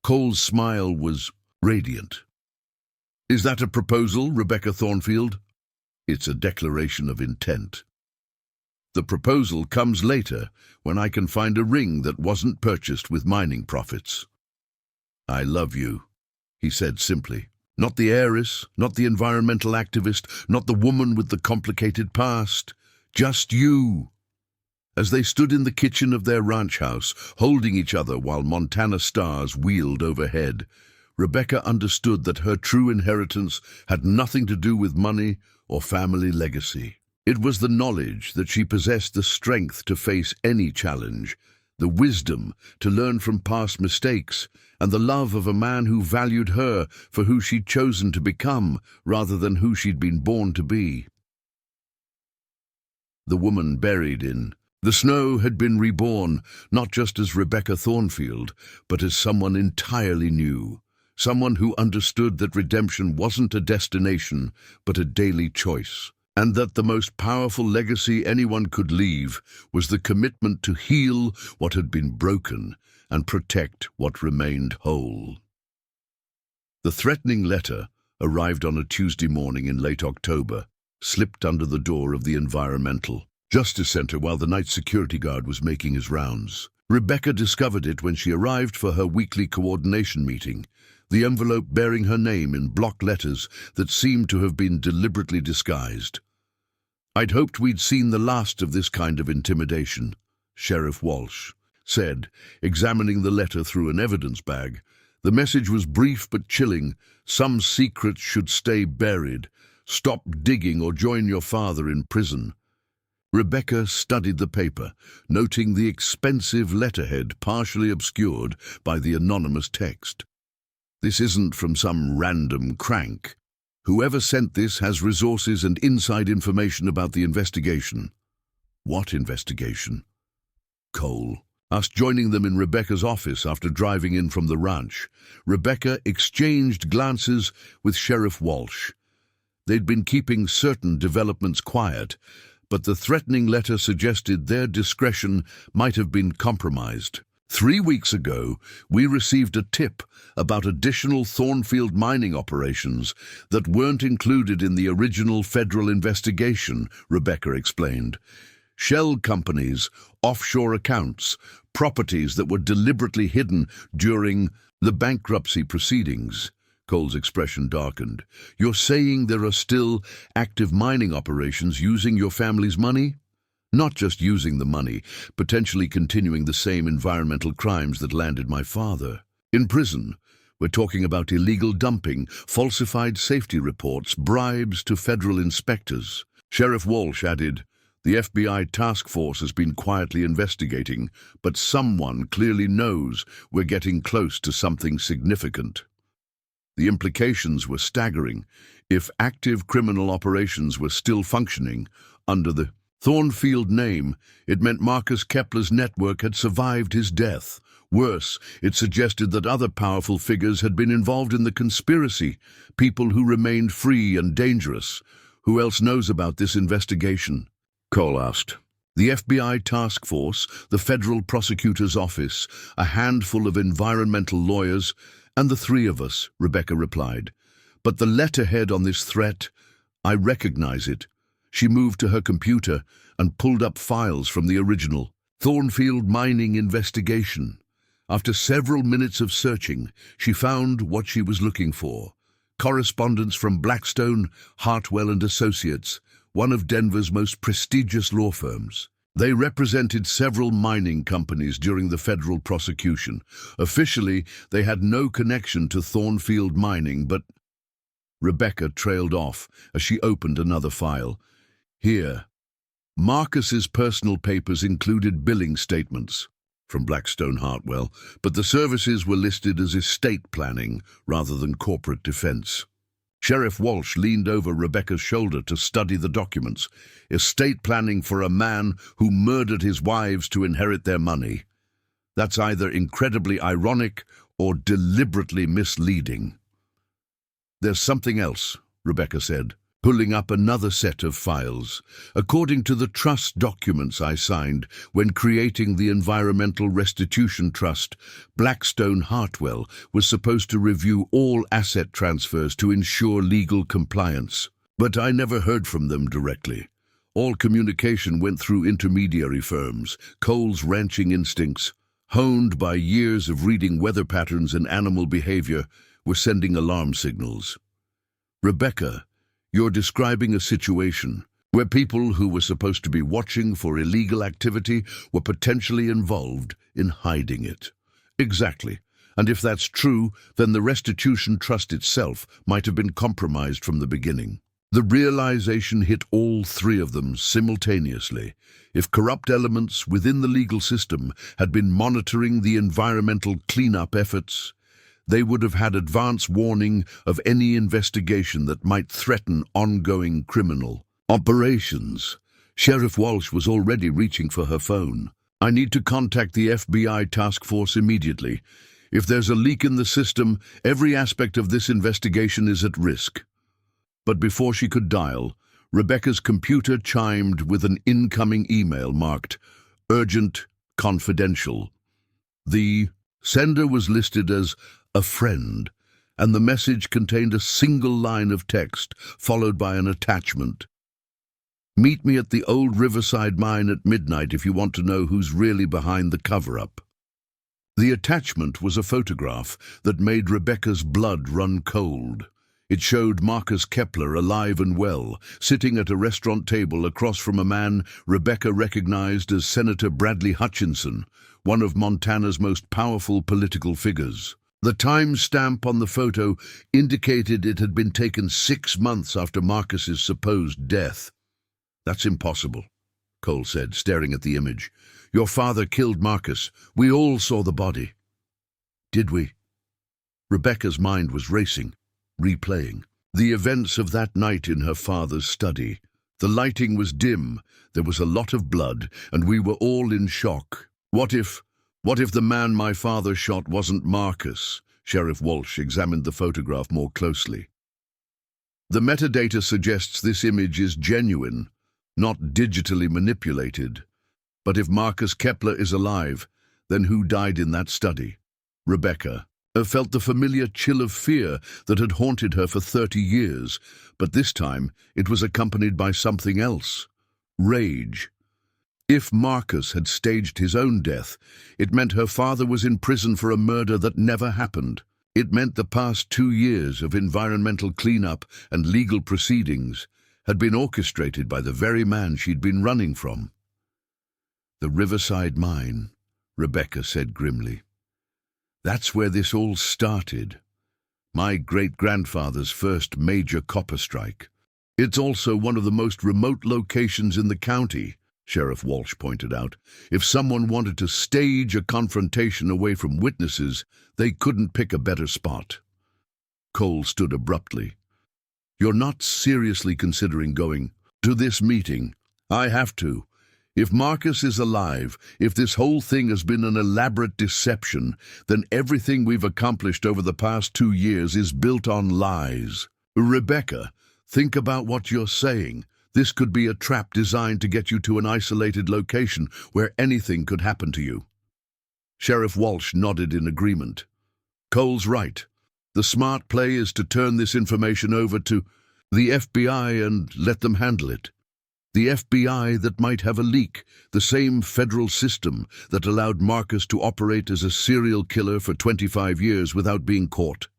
Cole's smile was radiant. Is that a proposal, Rebecca Thornfield? It's a declaration of intent. The proposal comes later, when I can find a ring that wasn't purchased with mining profits. I love you, he said simply. Not the heiress, not the environmental activist, not the woman with the complicated past. Just you. As they stood in the kitchen of their ranch house, holding each other while Montana stars wheeled overhead, Rebecca understood that her true inheritance had nothing to do with money or family legacy. It was the knowledge that she possessed the strength to face any challenge, the wisdom to learn from past mistakes, and the love of a man who valued her for who she'd chosen to become rather than who she'd been born to be. The woman buried in the snow had been reborn, not just as Rebecca Thornfield, but as someone entirely new. someone who understood that redemption wasn't a destination, but a daily choice, and that the most powerful legacy anyone could leave was the commitment to heal what had been broken and protect what remained whole. The threatening letter arrived on a Tuesday morning in late October, slipped under the door of the Environmental Justice Center while the night security guard was making his rounds. Rebecca discovered it when she arrived for her weekly coordination meeting, the envelope bearing her name in block letters that seemed to have been deliberately disguised. "I'd hoped we'd seen the last of this kind of intimidation," Sheriff Walsh said, examining the letter through an evidence bag. The message was brief but chilling. "Some secrets should stay buried. Stop digging or join your father in prison." Rebecca studied the paper, noting the expensive letterhead partially obscured by the anonymous text. "This isn't from some random crank. Whoever sent this has resources and inside information about the investigation." "What investigation?" Cole asked, joining them in Rebecca's office after driving in from the ranch. Rebecca exchanged glances with Sheriff Walsh. They'd been keeping certain developments quiet, but the threatening letter suggested their discretion might have been compromised. 3 weeks ago, we received a tip about additional Thornfield mining operations that weren't included in the original federal investigation, Rebecca explained. Shell companies, offshore accounts, properties that were deliberately hidden during the bankruptcy proceedings. Cole's expression darkened. "You're saying there are still active mining operations using your family's money?" "Not just using the money, potentially continuing the same environmental crimes that landed my father in prison. We're talking about illegal dumping, falsified safety reports, bribes to federal inspectors." Sheriff Walsh added, "The FBI task force has been quietly investigating, but someone clearly knows we're getting close to something significant." The implications were staggering. If active criminal operations were still functioning under the Thornfield name, it meant Marcus Kepler's network had survived his death. Worse, it suggested that other powerful figures had been involved in the conspiracy, people who remained free and dangerous. "Who else knows about this investigation?" Cole asked. "The FBI task force, the federal prosecutor's office, a handful of environmental lawyers, and the 3 of us," Rebecca replied. "But the letterhead on this threat, I recognize it." She moved to her computer and pulled up files from the original Thornfield mining investigation. After several minutes of searching, she found what she was looking for. Correspondence from Blackstone, Hartwell and Associates, one of Denver's most prestigious law firms. They represented several mining companies during the federal prosecution. Officially, they had no connection to Thornfield mining, but Rebecca trailed off as she opened another file. Here, Marcus's personal papers included billing statements from Blackstone Hartwell, but the services were listed as estate planning rather than corporate defense. Sheriff Walsh leaned over Rebecca's shoulder to study the documents. Estate planning for a man who murdered his wives to inherit their money. That's either incredibly ironic or deliberately misleading. "There's something else," Rebecca said, pulling up another set of files. "According to the trust documents I signed when creating the Environmental Restitution Trust, Blackstone Hartwell was supposed to review all asset transfers to ensure legal compliance. But I never heard from them directly. All communication went through intermediary firms. Cole's ranching instincts, honed by years of reading weather patterns and animal behavior, were sending alarm signals." "Rebecca, you're describing a situation where people who were supposed to be watching for illegal activity were potentially involved in hiding it." "Exactly. And if that's true, then the restitution trust itself might have been compromised from the beginning." The realization hit all 3 of them simultaneously. If corrupt elements within the legal system had been monitoring the environmental cleanup efforts, they would have had advance warning of any investigation that might threaten ongoing criminal operations. Sheriff Walsh was already reaching for her phone. "I need to contact the FBI task force immediately. If there's a leak in the system, every aspect of this investigation is at risk. But before she could dial, Rebecca's computer chimed with an incoming email marked Urgent, Confidential. The sender was listed as a friend, and the message contained a single line of text, followed by an attachment. Meet me at the old Riverside mine at midnight if you want to know who's really behind the cover-up. The attachment was a photograph that made Rebecca's blood run cold. It showed Marcus Kepler alive and well, sitting at a restaurant table across from a man Rebecca recognized as Senator Bradley Hutchinson, one of Montana's most powerful political figures. The time stamp on the photo indicated it had been taken 6 months after Marcus's supposed death. "That's impossible," Cole said, staring at the image. "Your father killed Marcus. We all saw the body." "Did we?" Rebecca's mind was racing, replaying the events of that night in her father's study. The lighting was dim, there was a lot of blood, and we were all in shock. What if the man my father shot wasn't Marcus? Sheriff Walsh examined the photograph more closely. The metadata suggests this image is genuine, not digitally manipulated. But if Marcus Kepler is alive, then who died in that study? Rebecca felt the familiar chill of fear that had haunted her for 30 years, but this time it was accompanied by something else: rage. If Marcus had staged his own death, it meant her father was in prison for a murder that never happened. It meant the past 2 years of environmental cleanup and legal proceedings had been orchestrated by the very man she'd been running from. "The Riverside mine," Rebecca said grimly. "That's where this all started. My great-grandfather's first major copper strike. It's also one of the most remote locations in the county," Sheriff Walsh pointed out. "If someone wanted to stage a confrontation away from witnesses, they couldn't pick a better spot." Cole stood abruptly. "You're not seriously considering going to this meeting?" "I have to. If Marcus is alive, if this whole thing has been an elaborate deception, then everything we've accomplished over the past 2 years is built on lies." "Rebecca, think about what you're saying. This could be a trap designed to get you to an isolated location where anything could happen to you." Sheriff Walsh nodded in agreement. "Cole's right. The smart play is to turn this information over to the FBI and let them handle it. The FBI that might have a leak, the same federal system that allowed Marcus to operate as a serial killer for 25 years without being caught."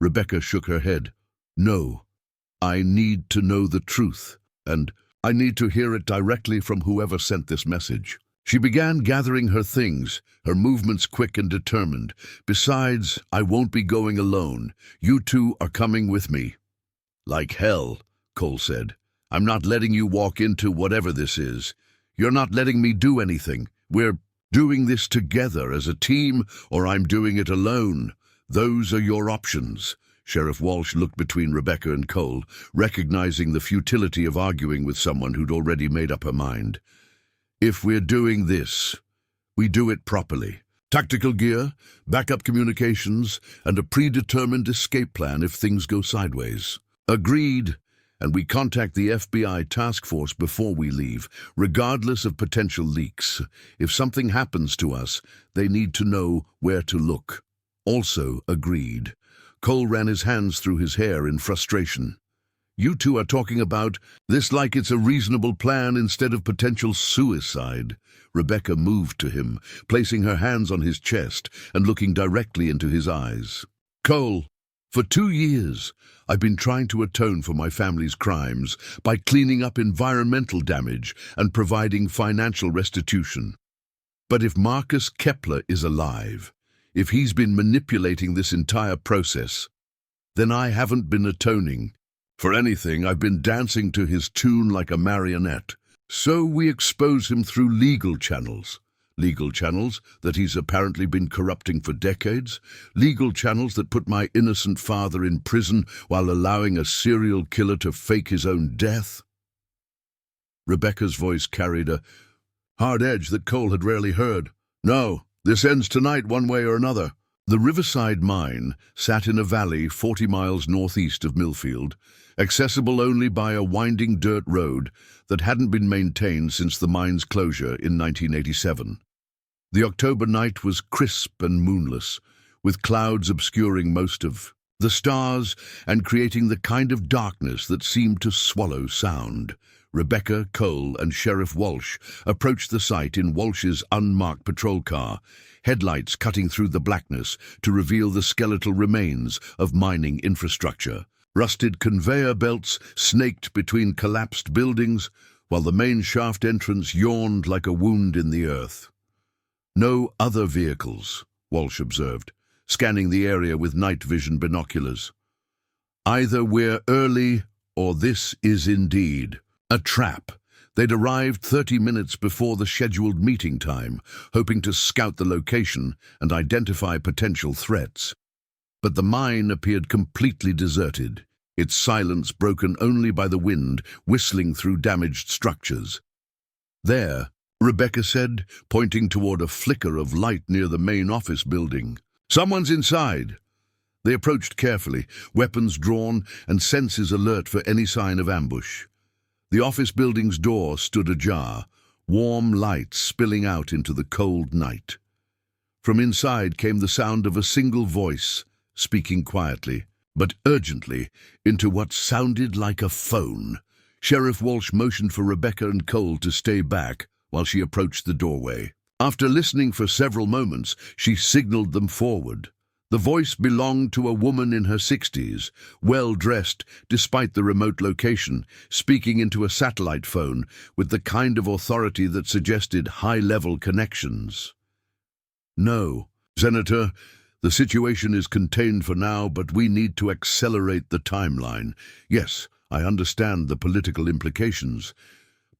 Rebecca shook her head. "No, I need to know the truth, and I need to hear it directly from whoever sent this message." She began gathering her things, her movements quick and determined. "Besides, I won't be going alone. You two are coming with me." "Like hell," Cole said. "I'm not letting you walk into whatever this is. You're not letting me do anything. We're doing this together as a team, or I'm doing it alone. Those are your options." Sheriff Walsh looked between Rebecca and Cole, recognizing the futility of arguing with someone who'd already made up her mind. "If we're doing this, we do it properly. Tactical gear, backup communications, and a predetermined escape plan if things go sideways." "Agreed. And we contact the FBI task force before we leave, regardless of potential leaks. If something happens to us, they need to know where to look." "Also agreed." Cole ran his hands through his hair in frustration. "You two are talking about this like it's a reasonable plan instead of potential suicide." Rebecca moved to him, placing her hands on his chest and looking directly into his eyes. "Cole, for 2 years, I've been trying to atone for my family's crimes by cleaning up environmental damage and providing financial restitution. But if Marcus Kepler is alive, if he's been manipulating this entire process, then I haven't been atoning. For anything, I've been dancing to his tune like a marionette. So we expose him through legal channels. Legal channels that he's apparently been corrupting for decades. Legal channels that put my innocent father in prison while allowing a serial killer to fake his own death." Rebecca's voice carried a hard edge that Cole had rarely heard. "No, this ends tonight one way or another. The Riverside Mine sat in a valley 40 miles northeast of Millfield, accessible only by a winding dirt road that hadn't been maintained since the mine's closure in 1987. The October night was crisp and moonless, with clouds obscuring most of the stars and creating the kind of darkness that seemed to swallow sound. Rebecca, Cole, and Sheriff Walsh approached the site in Walsh's unmarked patrol car, headlights cutting through the blackness to reveal the skeletal remains of mining infrastructure. Rusted conveyor belts snaked between collapsed buildings, while the main shaft entrance yawned like a wound in the earth. No other vehicles, Walsh observed, scanning the area with night vision binoculars. Either we're early, or this is indeed a trap. They'd arrived 30 minutes before the scheduled meeting time, hoping to scout the location and identify potential threats. But the mine appeared completely deserted, its silence broken only by the wind whistling through damaged structures. "There," Rebecca said, pointing toward a flicker of light near the main office building. "Someone's inside." They approached carefully, weapons drawn and senses alert for any sign of ambush. The office building's door stood ajar, warm light spilling out into the cold night. From inside came the sound of a single voice, speaking quietly, but urgently, into what sounded like a phone. Sheriff Walsh motioned for Rebecca and Cole to stay back while she approached the doorway. After listening for several moments, she signaled them forward. The voice belonged to a woman in her 60s, well-dressed despite the remote location, speaking into a satellite phone with the kind of authority that suggested high-level connections. "No, Senator, the situation is contained for now, but we need to accelerate the timeline. Yes, I understand the political implications,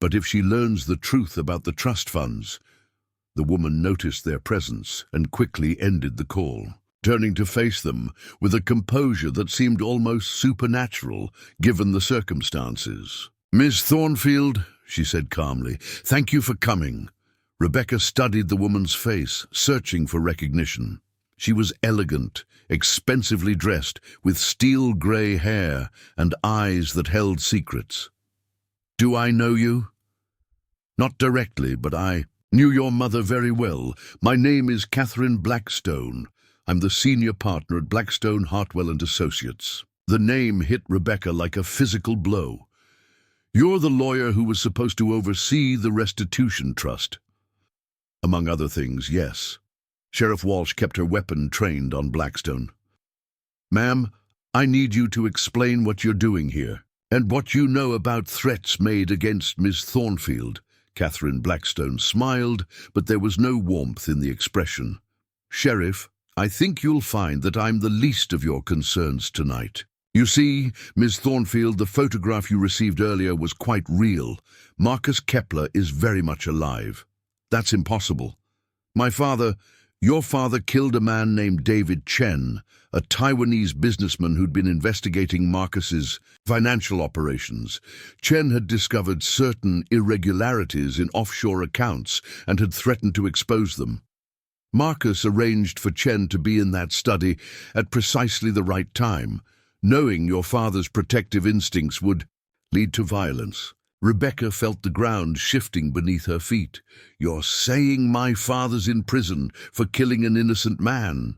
but if she learns the truth about the trust funds..." The woman noticed their presence and quickly ended the call, turning to face them with a composure that seemed almost supernatural given the circumstances. "Miss Thornfield," she said calmly, "thank you for coming." Rebecca studied the woman's face, searching for recognition. She was elegant, expensively dressed, with steel-grey hair and eyes that held secrets. "Do I know you?" "Not directly, but I knew your mother very well. My name is Catherine Blackstone. I'm the senior partner at Blackstone, Hartwell and Associates." The name hit Rebecca like a physical blow. "You're the lawyer who was supposed to oversee the restitution trust." "Among other things, yes." Sheriff Walsh kept her weapon trained on Blackstone. "Ma'am, I need you to explain what you're doing here, and what you know about threats made against Miss Thornfield." Catherine Blackstone smiled, but there was no warmth in the expression. "Sheriff, I think you'll find that I'm the least of your concerns tonight. You see, Miss Thornfield, the photograph you received earlier was quite real. Marcus Kepler is very much alive." "That's impossible." Your father killed a man named David Chen, a Taiwanese businessman who'd been investigating Marcus's financial operations. Chen had discovered certain irregularities in offshore accounts and had threatened to expose them. Marcus arranged for Chen to be in that study at precisely the right time, knowing your father's protective instincts would lead to violence. Rebecca felt the ground shifting beneath her feet. "You're saying my father's in prison for killing an innocent man?"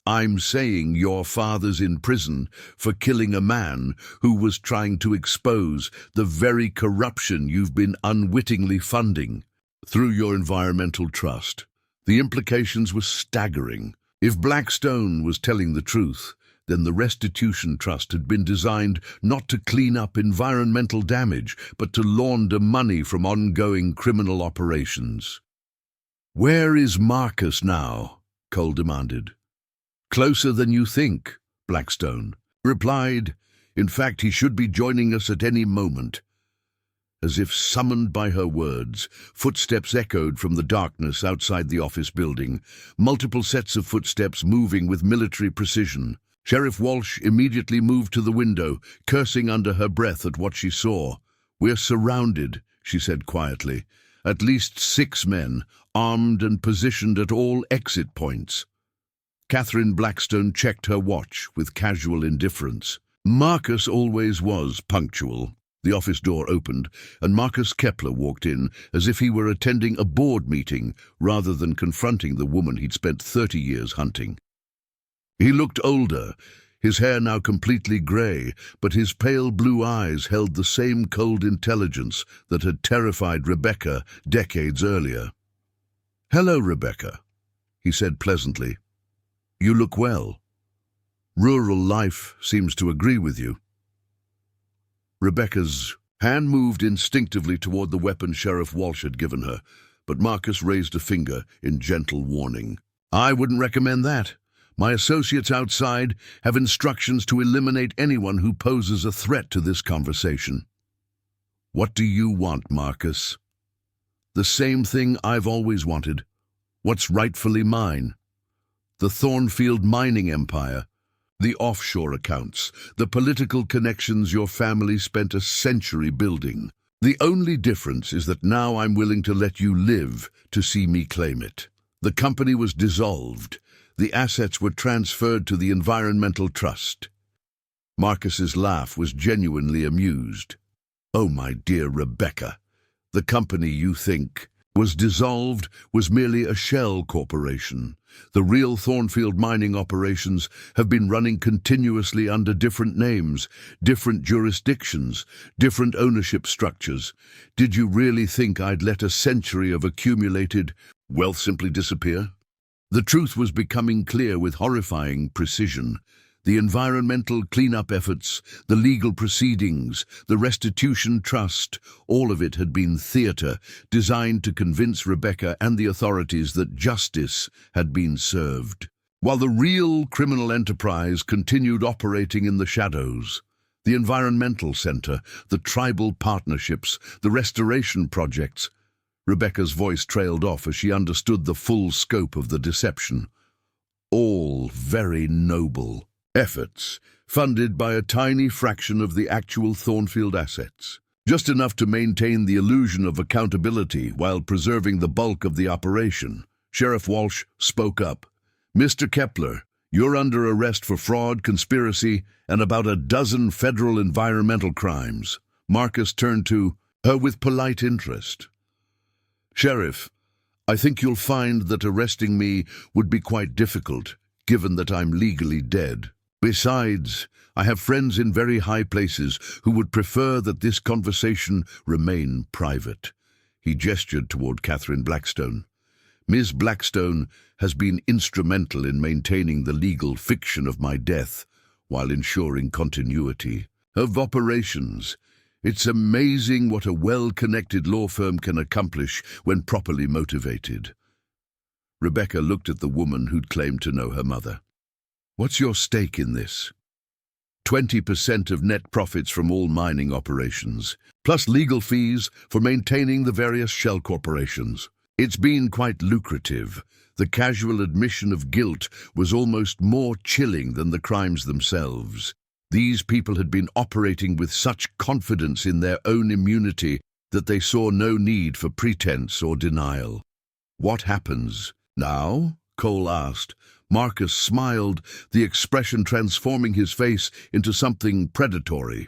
"I'm saying your father's in prison for killing a man who was trying to expose the very corruption you've been unwittingly funding through your environmental trust." The implications were staggering. If Blackstone was telling the truth, then the restitution trust had been designed not to clean up environmental damage, but to launder money from ongoing criminal operations. "Where is Marcus now?" Cole demanded. "Closer than you think," Blackstone replied. "In fact, he should be joining us at any moment." As if summoned by her words, footsteps echoed from the darkness outside the office building, multiple sets of footsteps moving with military precision. Sheriff Walsh immediately moved to the window, cursing under her breath at what she saw. "We're surrounded," she said quietly. "At least 6 men, armed and positioned at all exit points." Catherine Blackstone checked her watch with casual indifference. Marcus always was punctual. The office door opened, and Marcus Kepler walked in as if he were attending a board meeting rather than confronting the woman he'd spent 30 years hunting. He looked older, his hair now completely grey, but his pale blue eyes held the same cold intelligence that had terrified Rebecca decades earlier. "Hello, Rebecca," he said pleasantly. "You look well. Rural life seems to agree with you." Rebecca's hand moved instinctively toward the weapon Sheriff Walsh had given her, but Marcus raised a finger in gentle warning. "I wouldn't recommend that. My associates outside have instructions to eliminate anyone who poses a threat to this conversation." "What do you want, Marcus?" "The same thing I've always wanted. What's rightfully mine. The Thornfield mining empire, the offshore accounts, the political connections your family spent a century building. The only difference is that now I'm willing to let you live to see me claim it. The company was dissolved. The assets were transferred to the Environmental Trust." Marcus's laugh was genuinely amused. "Oh, my dear Rebecca, the company you think was dissolved was merely a shell corporation. The real Thornfield mining operations have been running continuously under different names, different jurisdictions, different ownership structures. Did you really think I'd let a century of accumulated wealth simply disappear?" The truth was becoming clear with horrifying precision. The environmental cleanup efforts, the legal proceedings, the restitution trust, all of it had been theater designed to convince Rebecca and the authorities that justice had been served, while the real criminal enterprise continued operating in the shadows. The environmental center, the tribal partnerships, the restoration projects. Rebecca's voice trailed off as she understood the full scope of the deception. All very noble efforts, funded by a tiny fraction of the actual Thornfield assets. Just enough to maintain the illusion of accountability while preserving the bulk of the operation. Sheriff Walsh spoke up. "Mr. Kepler, you're under arrest for fraud, conspiracy, and about a dozen federal environmental crimes." Marcus turned to her with polite interest. "Sheriff, I think you'll find that arresting me would be quite difficult, given that I'm legally dead. Besides, I have friends in very high places who would prefer that this conversation remain private." He gestured toward Catherine Blackstone. "Ms. Blackstone has been instrumental in maintaining the legal fiction of my death while ensuring continuity of operations. It's amazing what a well-connected law firm can accomplish when properly motivated." Rebecca looked at the woman who'd claimed to know her mother. "What's your stake in this?" 20% of net profits from all mining operations, plus legal fees for maintaining the various shell corporations. It's been quite lucrative. The casual admission of guilt was almost more chilling than the crimes themselves. These people had been operating with such confidence in their own immunity that they saw no need for pretense or denial. "What happens now?" Cole asked. Marcus smiled, the expression transforming his face into something predatory.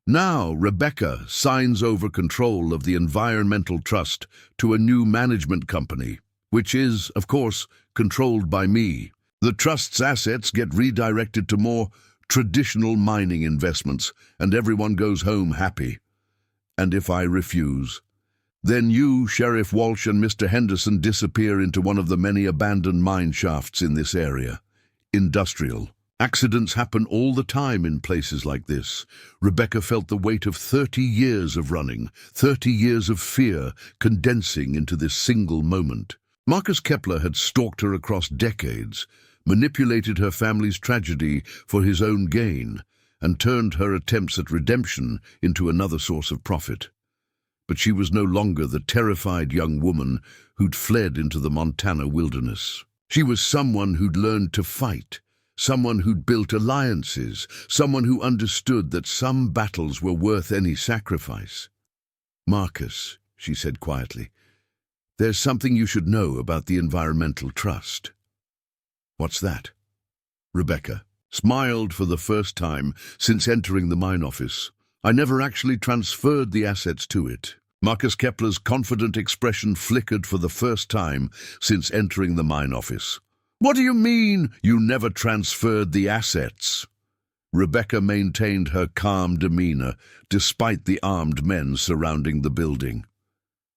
"Now, Rebecca signs over control of the Environmental Trust to a new management company, which is, of course, controlled by me. The Trust's assets get redirected to more traditional mining investments, and everyone goes home happy. And if I refuse, then you, Sheriff Walsh, and Mr. Henderson disappear into one of the many abandoned mine shafts in this area. Industrial. Accidents happen all the time in places like this." Rebecca felt the weight of 30 years of running, 30 years of fear condensing into this single moment. Marcus Kepler had stalked her across decades, manipulated her family's tragedy for his own gain, and turned her attempts at redemption into another source of profit. But she was no longer the terrified young woman who'd fled into the Montana wilderness. She was someone who'd learned to fight, someone who'd built alliances, someone who understood that some battles were worth any sacrifice. "Marcus," she said quietly, "there's something you should know about the Environmental Trust." What's that? Rebecca smiled for the first time since entering the mine office. I never actually transferred the assets to it. Marcus Kepler's confident expression flickered for the first time since entering the mine office. What do you mean, you never transferred the assets? Rebecca maintained her calm demeanor despite the armed men surrounding the building.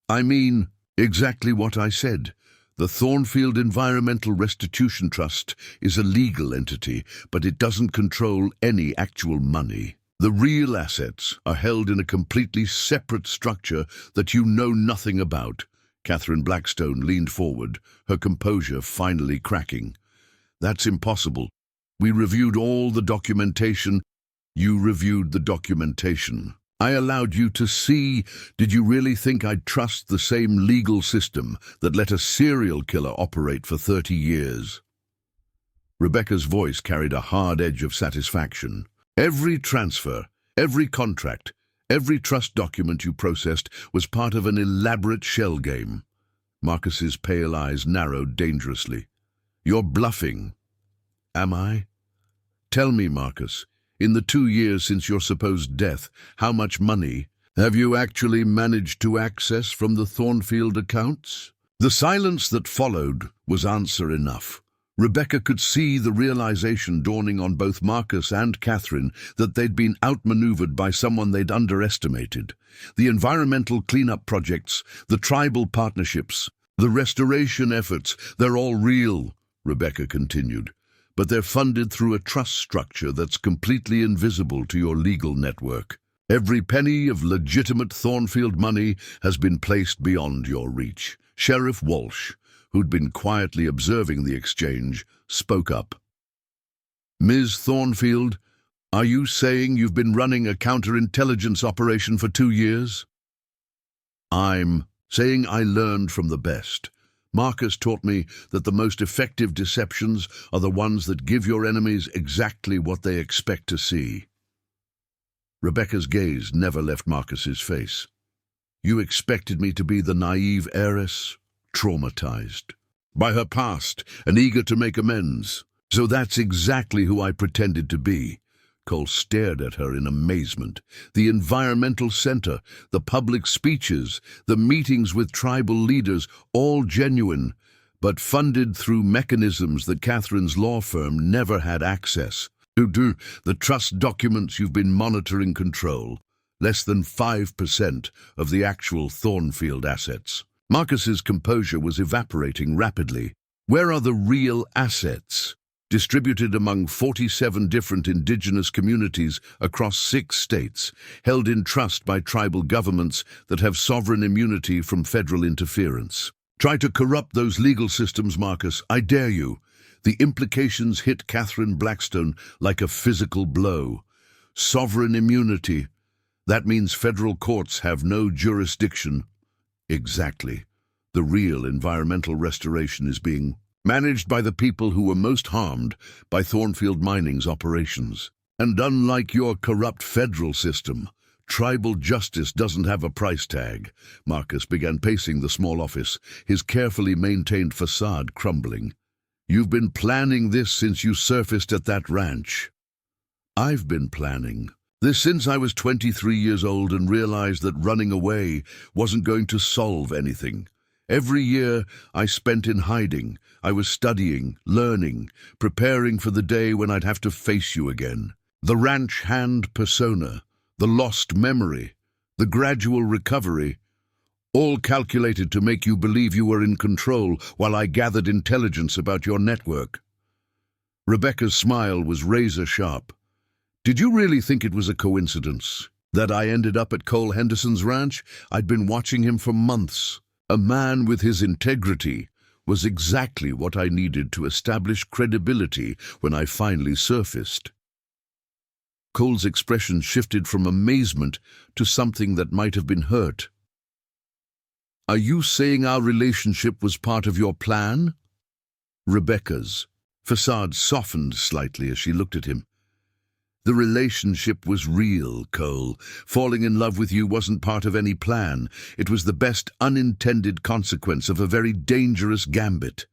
I mean exactly what I said. The Thornfield Environmental Restitution Trust is a legal entity, but it doesn't control any actual money. The real assets are held in a completely separate structure that you know nothing about. Catherine Blackstone leaned forward, her composure finally cracking. That's impossible. We reviewed all the documentation. You reviewed the documentation. I allowed you to see. Did you really think I'd trust the same legal system that let a serial killer operate for 30 years? Rebecca's voice carried a hard edge of satisfaction. Every transfer, every contract, every trust document you processed was part of an elaborate shell game. Marcus's pale eyes narrowed dangerously. You're bluffing. Am I? Tell me, Marcus, in the 2 years since your supposed death, how much money have you actually managed to access from the Thornfield accounts? The silence that followed was answer enough. Rebecca could see the realization dawning on both Marcus and Catherine that they'd been outmaneuvered by someone they'd underestimated. The environmental cleanup projects, the tribal partnerships, the restoration efforts, they're all real, Rebecca continued. But they're funded through a trust structure that's completely invisible to your legal network. Every penny of legitimate Thornfield money has been placed beyond your reach. Sheriff Walsh, who'd been quietly observing the exchange, spoke up. Ms. Thornfield, are you saying you've been running a counterintelligence operation for 2 years? I'm saying I learned from the best. Marcus taught me that the most effective deceptions are the ones that give your enemies exactly what they expect to see. Rebecca's gaze never left Marcus's face. You expected me to be the naive heiress, traumatized by her past and eager to make amends. So that's exactly who I pretended to be. Cole stared at her in amazement. The environmental center, the public speeches, the meetings with tribal leaders, all genuine, but funded through mechanisms that Catherine's law firm never had access to. The trust documents you've been monitoring control. Less than 5% of the actual Thornfield assets. Marcus's composure was evaporating rapidly. Where are the real assets? Distributed among 47 different indigenous communities across 6 states, held in trust by tribal governments that have sovereign immunity from federal interference. Try to corrupt those legal systems, Marcus. I dare you. The implications hit Catherine Blackstone like a physical blow. Sovereign immunity. That means federal courts have no jurisdiction. Exactly. The real environmental restoration is being managed by the people who were most harmed by Thornfield Mining's operations. And unlike your corrupt federal system, tribal justice doesn't have a price tag. Marcus began pacing the small office, his carefully maintained facade crumbling. You've been planning this since you surfaced at that ranch. I've been planning this since I was 23 years old and realized that running away wasn't going to solve anything. Every year I spent in hiding, I was studying, learning, preparing for the day when I'd have to face you again. The ranch hand persona, the lost memory, the gradual recovery, all calculated to make you believe you were in control while I gathered intelligence about your network. Rebecca's smile was razor sharp. Did you really think it was a coincidence that I ended up at Cole Henderson's ranch? I'd been watching him for months. A man with his integrity was exactly what I needed to establish credibility when I finally surfaced. Cole's expression shifted from amazement to something that might have been hurt. Are you saying our relationship was part of your plan? Rebecca's facade softened slightly as she looked at him. The relationship was real, Cole. Falling in love with you wasn't part of any plan. It was the best unintended consequence of a very dangerous gambit.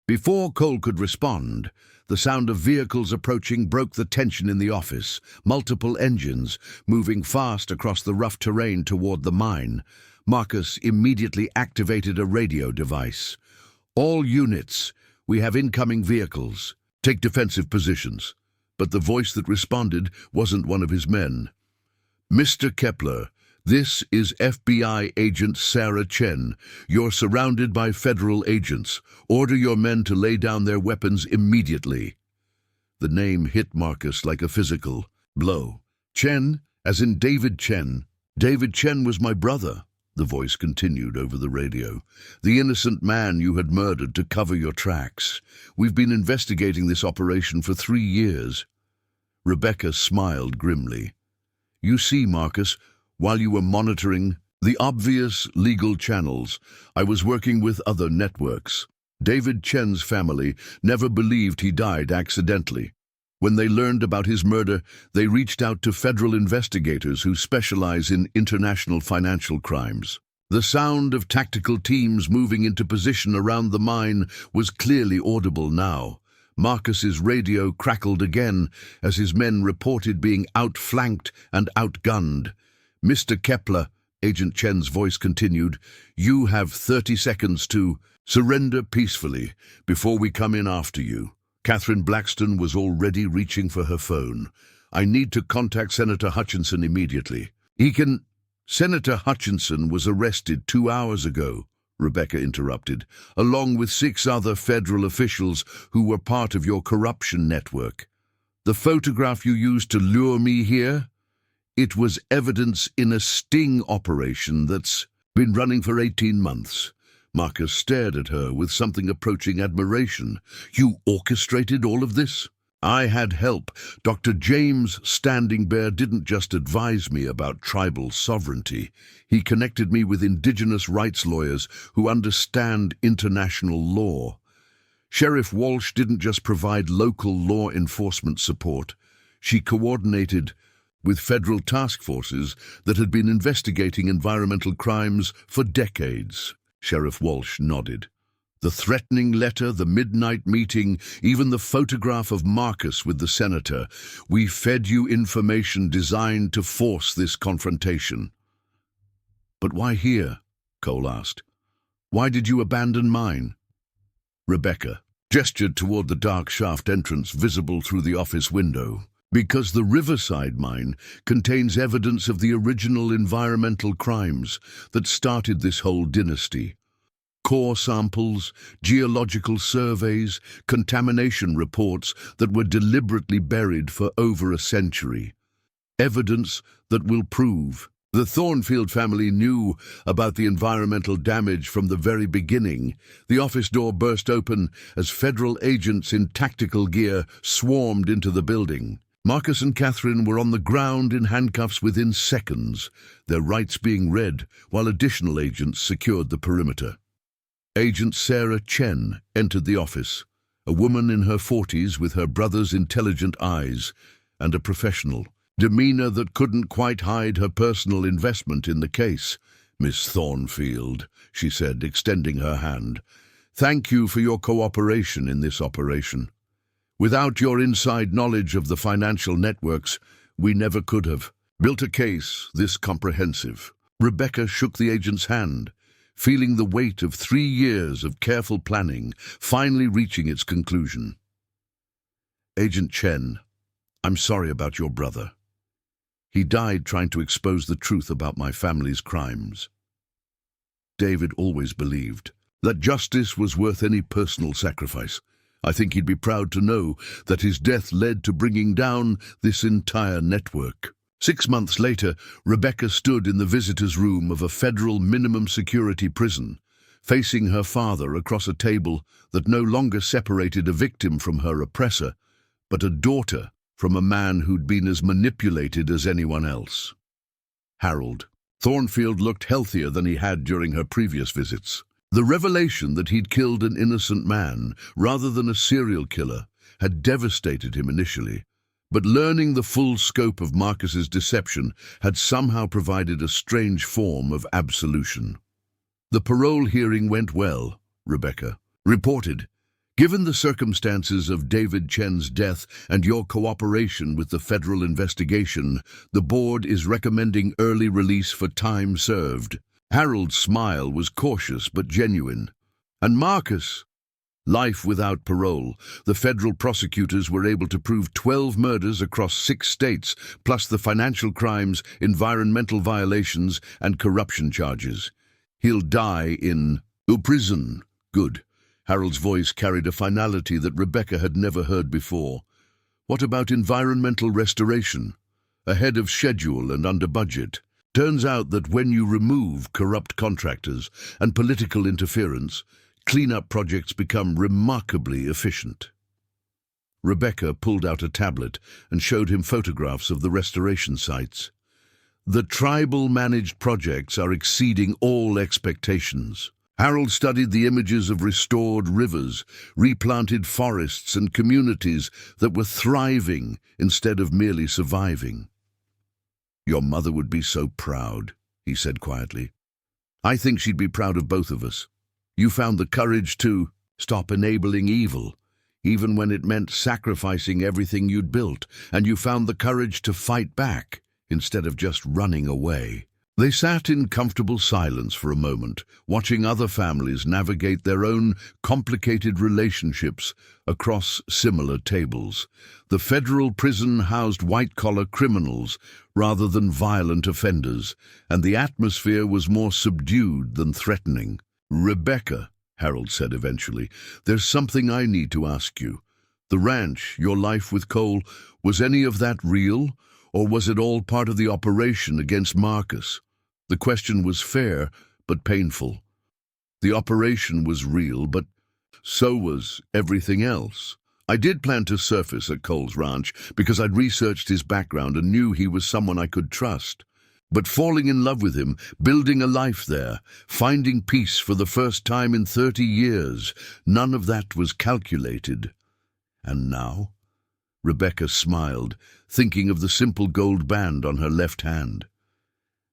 Before Cole could respond, the sound of vehicles approaching broke the tension in the office. Multiple engines moving fast across the rough terrain toward the mine. Marcus immediately activated a radio device. "All units, we have incoming vehicles. Take defensive positions." But the voice that responded wasn't one of his men. "Mr. Kepler, this is FBI agent Sarah Chen. You're surrounded by federal agents. Order your men to lay down their weapons immediately." The name hit Marcus like a physical blow. "Chen, as in David Chen. David Chen was my brother," the voice continued over the radio. "The innocent man you had murdered to cover your tracks. We've been investigating this operation for 3 years." Rebecca smiled grimly. "You see, Marcus, while you were monitoring the obvious legal channels, I was working with other networks. David Chen's family never believed he died accidentally. When they learned about his murder, they reached out to federal investigators who specialize in international financial crimes. The sound of tactical teams moving into position around the mine was clearly audible now. Marcus's radio crackled again as his men reported being outflanked and outgunned. "Mr. Kepler," Agent Chen's voice continued, "you have 30 seconds to surrender peacefully before we come in after you." Catherine Blackston was already reaching for her phone. "I need to contact Senator Hutchinson immediately." Senator Hutchinson was arrested 2 hours ago," Rebecca interrupted, "along with 6 other federal officials who were part of your corruption network. The photograph you used to lure me here? It was evidence in a sting operation that's been running for 18 months. Marcus stared at her with something approaching admiration. "You orchestrated all of this?" "I had help. Dr. James Standing Bear didn't just advise me about tribal sovereignty. He connected me with indigenous rights lawyers who understand international law. Sheriff Walsh didn't just provide local law enforcement support. She coordinated with federal task forces that had been investigating environmental crimes for decades." Sheriff Walsh nodded. "The threatening letter, the midnight meeting, even the photograph of Marcus with the senator. We fed you information designed to force this confrontation." "But why here?" Cole asked. "Why did you abandon mine?" Rebecca gestured toward the dark shaft entrance visible through the office window. "Because the Riverside mine contains evidence of the original environmental crimes that started this whole dynasty. Core samples, geological surveys, contamination reports that were deliberately buried for over a century. Evidence that will prove. The Thornfield family knew about the environmental damage from the very beginning." The office door burst open as federal agents in tactical gear swarmed into the building. Marcus and Catherine were on the ground in handcuffs within seconds, their rights being read while additional agents secured the perimeter. Agent Sarah Chen entered the office, a woman in her 40s with her brother's intelligent eyes and a professional demeanor that couldn't quite hide her personal investment in the case. "Miss Thornfield," she said, extending her hand, "thank you for your cooperation in this operation. Without your inside knowledge of the financial networks, we never could have built a case this comprehensive." Rebecca shook the agent's hand, feeling the weight of 3 years of careful planning finally reaching its conclusion. "Agent Chen, I'm sorry about your brother. He died trying to expose the truth about my family's crimes. David always believed that justice was worth any personal sacrifice. I think he'd be proud to know that his death led to bringing down this entire network." 6 months later, Rebecca stood in the visitor's room of a federal minimum security prison, facing her father across a table that no longer separated a victim from her oppressor, but a daughter from a man who'd been as manipulated as anyone else. Harold Thornfield looked healthier than he had during her previous visits. The revelation that he'd killed an innocent man, rather than a serial killer, had devastated him initially, but learning the full scope of Marcus's deception had somehow provided a strange form of absolution. "The parole hearing went well," Rebecca reported, Given the circumstances of David Chen's death and your cooperation with the federal investigation, the board is recommending early release for time served. Harold's smile was cautious but genuine. And Marcus? Life without parole. The federal prosecutors were able to prove 12 murders across 6 states, plus the financial crimes, environmental violations, and corruption charges. He'll die in prison. Good. Harold's voice carried a finality that Rebecca had never heard before. What about environmental restoration? Ahead of schedule and under budget. Turns out that when you remove corrupt contractors and political interference, cleanup projects become remarkably efficient. Rebecca pulled out a tablet and showed him photographs of the restoration sites. The tribal-managed projects are exceeding all expectations. Harold studied the images of restored rivers, replanted forests, and communities that were thriving instead of merely surviving. "Your mother would be so proud," he said quietly. "I think she'd be proud of both of us. You found the courage to stop enabling evil, even when it meant sacrificing everything you'd built, and you found the courage to fight back instead of just running away." They sat in comfortable silence for a moment, watching other families navigate their own complicated relationships across similar tables. The federal prison housed white-collar criminals rather than violent offenders, and the atmosphere was more subdued than threatening. "Rebecca," Harold said eventually, "there's something I need to ask you. The ranch, your life with Cole, was any of that real? Or was it all part of the operation against Marcus?" The question was fair, but painful. The operation was real, but so was everything else. I did plan to surface at Cole's ranch because I'd researched his background and knew he was someone I could trust. But falling in love with him, building a life there, finding peace for the first time in 30 years, none of that was calculated. And now? Rebecca smiled, thinking of the simple gold band on her left hand.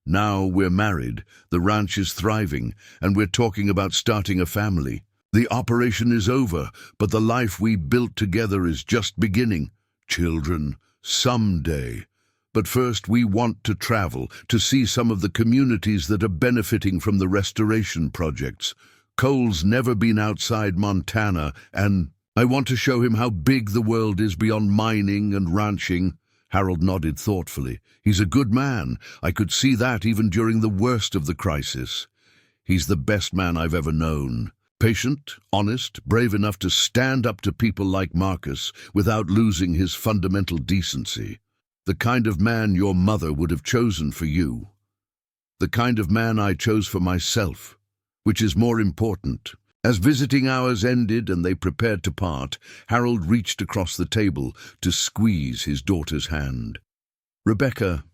"Now we're married, the ranch is thriving, and we're talking about starting a family. The operation is over, but the life we built together is just beginning. Children, someday. But first we want to travel, to see some of the communities that are benefiting from the restoration projects. Cole's never been outside Montana, and I want to show him how big the world is beyond mining and ranching." Harold nodded thoughtfully. "He's a good man. I could see that even during the worst of the crisis. He's the best man I've ever known. Patient, honest, brave enough to stand up to people like Marcus without losing his fundamental decency. The kind of man your mother would have chosen for you. The kind of man I chose for myself, which is more important." As visiting hours ended and they prepared to part, Harold reached across the table to squeeze his daughter's hand. "Rebecca,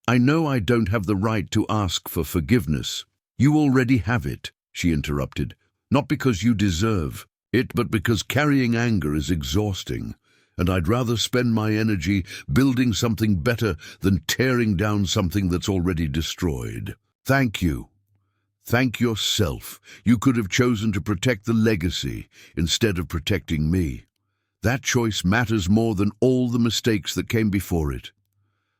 I know I don't have the right to ask for forgiveness." "You already have it," she interrupted. "Not because you deserve it, but because carrying anger is exhausting, and I'd rather spend my energy building something better than tearing down something that's already destroyed. Thank you. Thank yourself. You could have chosen to protect the legacy instead of protecting me. That choice matters more than all the mistakes that came before it."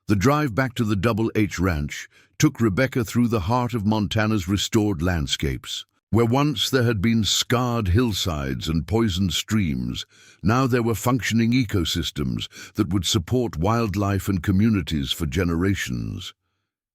The drive back to the Double H Ranch took Rebecca through the heart of Montana's restored landscapes. Where once there had been scarred hillsides and poisoned streams, now there were functioning ecosystems that would support wildlife and communities for generations.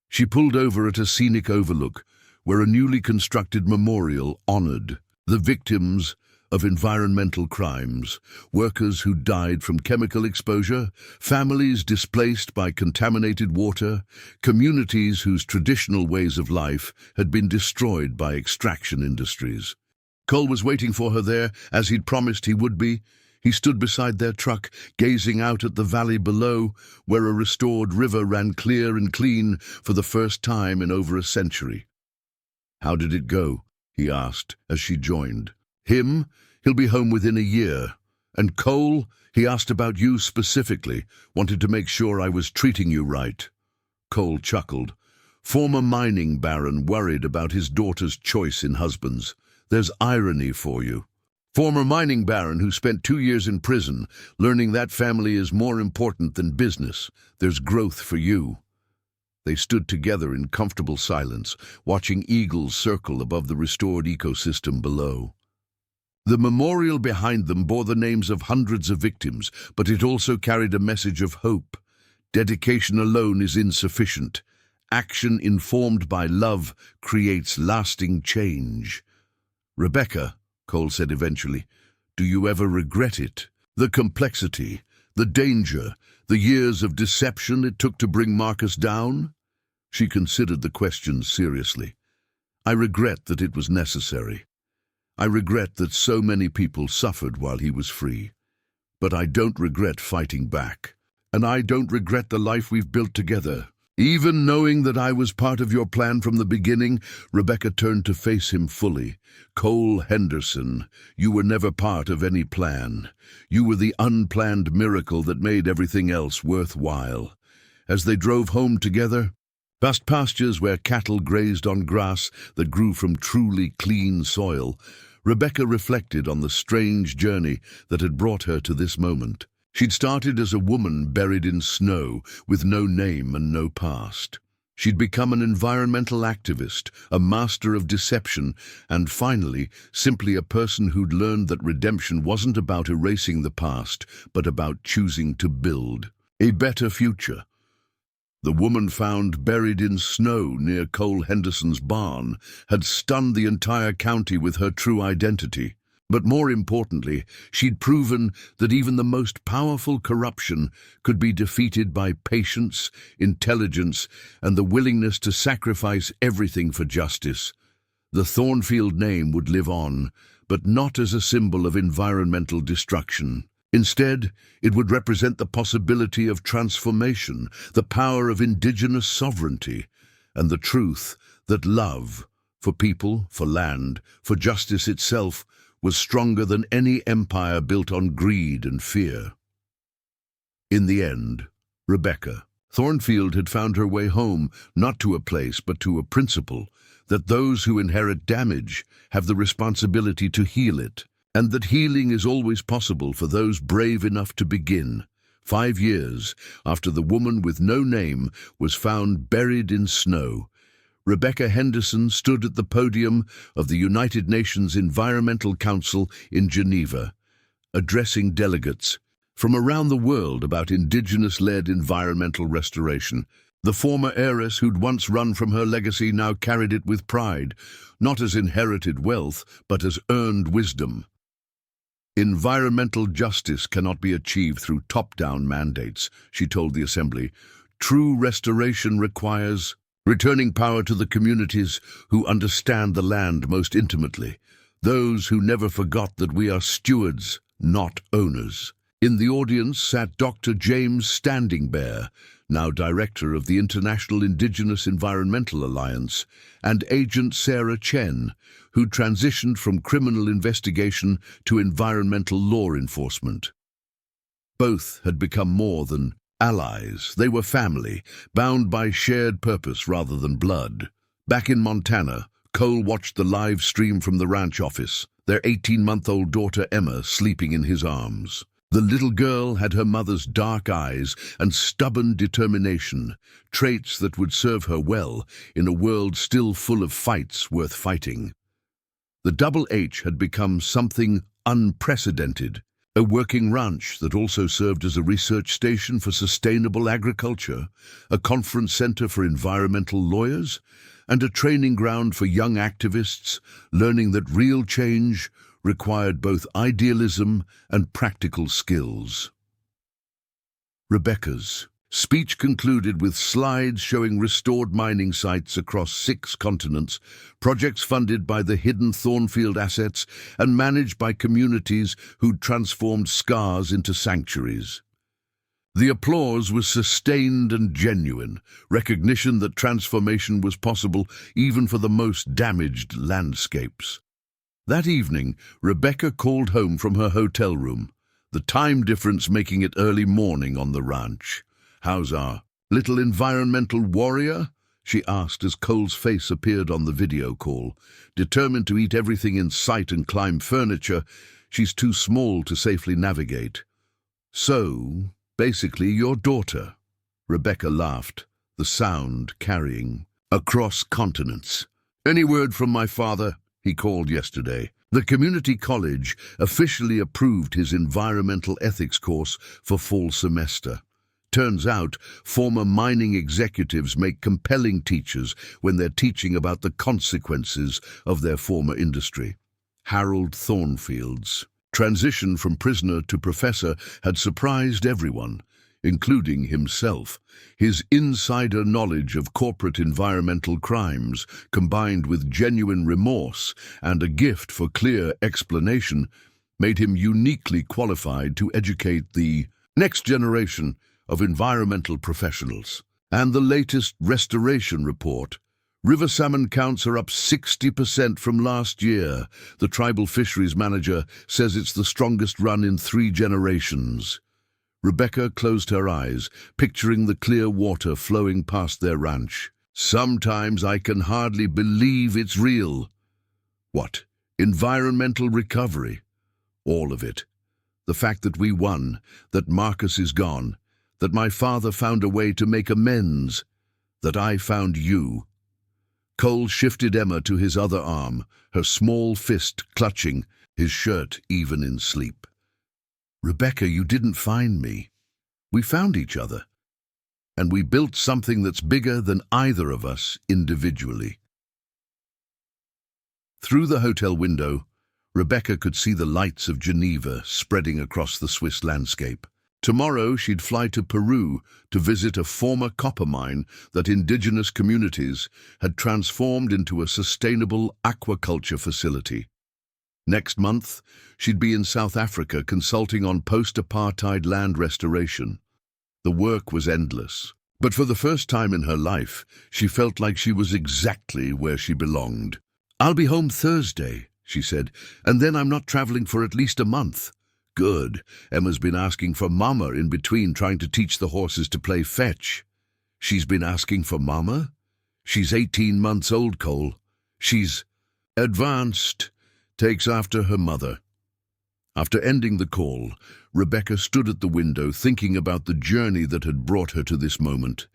She pulled over at a scenic overlook, where a newly constructed memorial honored the victims of environmental crimes, workers who died from chemical exposure, families displaced by contaminated water, communities whose traditional ways of life had been destroyed by extraction industries. Cole was waiting for her there, as he'd promised he would be. He stood beside their truck, gazing out at the valley below, where a restored river ran clear and clean for the first time in over a century. "How did it go?" he asked as she joined. "Him? He'll be home within a year. And Cole? He asked about you specifically, wanted to make sure I was treating you right." Cole chuckled. Former mining baron worried about his daughter's choice in husbands. "There's irony for you." Former mining baron who spent 2 years in prison, learning that family is more important than business. There's growth for you. They stood together in comfortable silence, watching eagles circle above the restored ecosystem below. The memorial behind them bore the names of hundreds of victims, but it also carried a message of hope. Dedication alone is insufficient. Action informed by love creates lasting change. Rebecca, Cole said eventually, do you ever regret it? The complexity, the danger, the years of deception it took to bring Marcus down? She considered the question seriously. I regret that it was necessary. I regret that so many people suffered while he was free. But I don't regret fighting back. And I don't regret the life we've built together. Even knowing that I was part of your plan from the beginning, Rebecca turned to face him fully. Cole Henderson, you were never part of any plan. You were the unplanned miracle that made everything else worthwhile. As they drove home together, past pastures where cattle grazed on grass that grew from truly clean soil, Rebecca reflected on the strange journey that had brought her to this moment. She'd started as a woman buried in snow, with no name and no past. She'd become an environmental activist, a master of deception, and finally, simply a person who'd learned that redemption wasn't about erasing the past, but about choosing to build a better future. The woman found buried in snow near Cole Henderson's barn had stunned the entire county with her true identity. But more importantly, she'd proven that even the most powerful corruption could be defeated by patience, intelligence, and the willingness to sacrifice everything for justice. The Thornfield name would live on, but not as a symbol of environmental destruction. Instead, it would represent the possibility of transformation, the power of indigenous sovereignty, and the truth that love, for people, for land, for justice itself, was stronger than any empire built on greed and fear. In the end, Rebecca Thornfield had found her way home, not to a place but to a principle, that those who inherit damage have the responsibility to heal it, and that healing is always possible for those brave enough to begin. 5 years after the woman with no name was found buried in snow, Rebecca Henderson stood at the podium of the United Nations Environmental Council in Geneva, addressing delegates from around the world about indigenous-led environmental restoration. The former heiress who'd once run from her legacy now carried it with pride, not as inherited wealth, but as earned wisdom. Environmental justice cannot be achieved through top-down mandates, she told the Assembly. True restoration requires returning power to the communities who understand the land most intimately, those who never forgot that we are stewards, not owners. In the audience sat Dr. James Standing Bear, now director of the International Indigenous Environmental Alliance, and Agent Sarah Chen, who transitioned from criminal investigation to environmental law enforcement. Both had become more than allies. They were family, bound by shared purpose rather than blood. Back in Montana, Cole watched the live stream from the ranch office, their 18-month-old daughter Emma sleeping in his arms. The little girl had her mother's dark eyes and stubborn determination, traits that would serve her well in a world still full of fights worth fighting. The Double H had become something unprecedented, a working ranch that also served as a research station for sustainable agriculture, a conference center for environmental lawyers, and a training ground for young activists learning that real change required both idealism and practical skills. Rebecca's speech concluded with slides showing restored mining sites across 6 continents, projects funded by the hidden Thornfield assets and managed by communities who'd transformed scars into sanctuaries. The applause was sustained and genuine, recognition that transformation was possible even for the most damaged landscapes. That evening, Rebecca called home from her hotel room, the time difference making it early morning on the ranch. "How's our little environmental warrior?" she asked as Cole's face appeared on the video call. Determined to eat everything in sight and climb furniture, She's too small to safely navigate. So, basically, your daughter. Rebecca laughed, the sound carrying across continents. Any word from my father? He called yesterday. The community college officially approved his environmental ethics course for fall semester. Turns out, former mining executives make compelling teachers when they're teaching about the consequences of their former industry. Harold Thornfield's transition from prisoner to professor had surprised everyone, including himself. His insider knowledge of corporate environmental crimes, combined with genuine remorse and a gift for clear explanation, made him uniquely qualified to educate the next generation of environmental professionals. And the latest restoration report: river salmon counts are up 60% from last year. The tribal fisheries manager says it's the strongest run in 3 generations. Rebecca closed her eyes, picturing the clear water flowing past their ranch. Sometimes I can hardly believe it's real. What? Environmental recovery? All of it. The fact that we won, that Marcus is gone, that my father found a way to make amends, that I found you. Cole shifted Emma to his other arm, her small fist clutching his shirt even in sleep. Rebecca, you didn't find me. We found each other. And we built something that's bigger than either of us individually. Through the hotel window, Rebecca could see the lights of Geneva spreading across the Swiss landscape. Tomorrow she'd fly to Peru to visit a former copper mine that indigenous communities had transformed into a sustainable aquaculture facility. Next month, she'd be in South Africa consulting on post-apartheid land restoration. The work was endless, but for the first time in her life, she felt like she was exactly where she belonged. "I'll be home Thursday," she said, "and then I'm not traveling for at least a month." Good. Emma's been asking for Mama in between trying to teach the horses to play fetch. She's been asking for Mama? She's 18 months old, Cole. She's advanced. Takes after her mother. After ending the call, Rebecca stood at the window thinking about the journey that had brought her to this moment.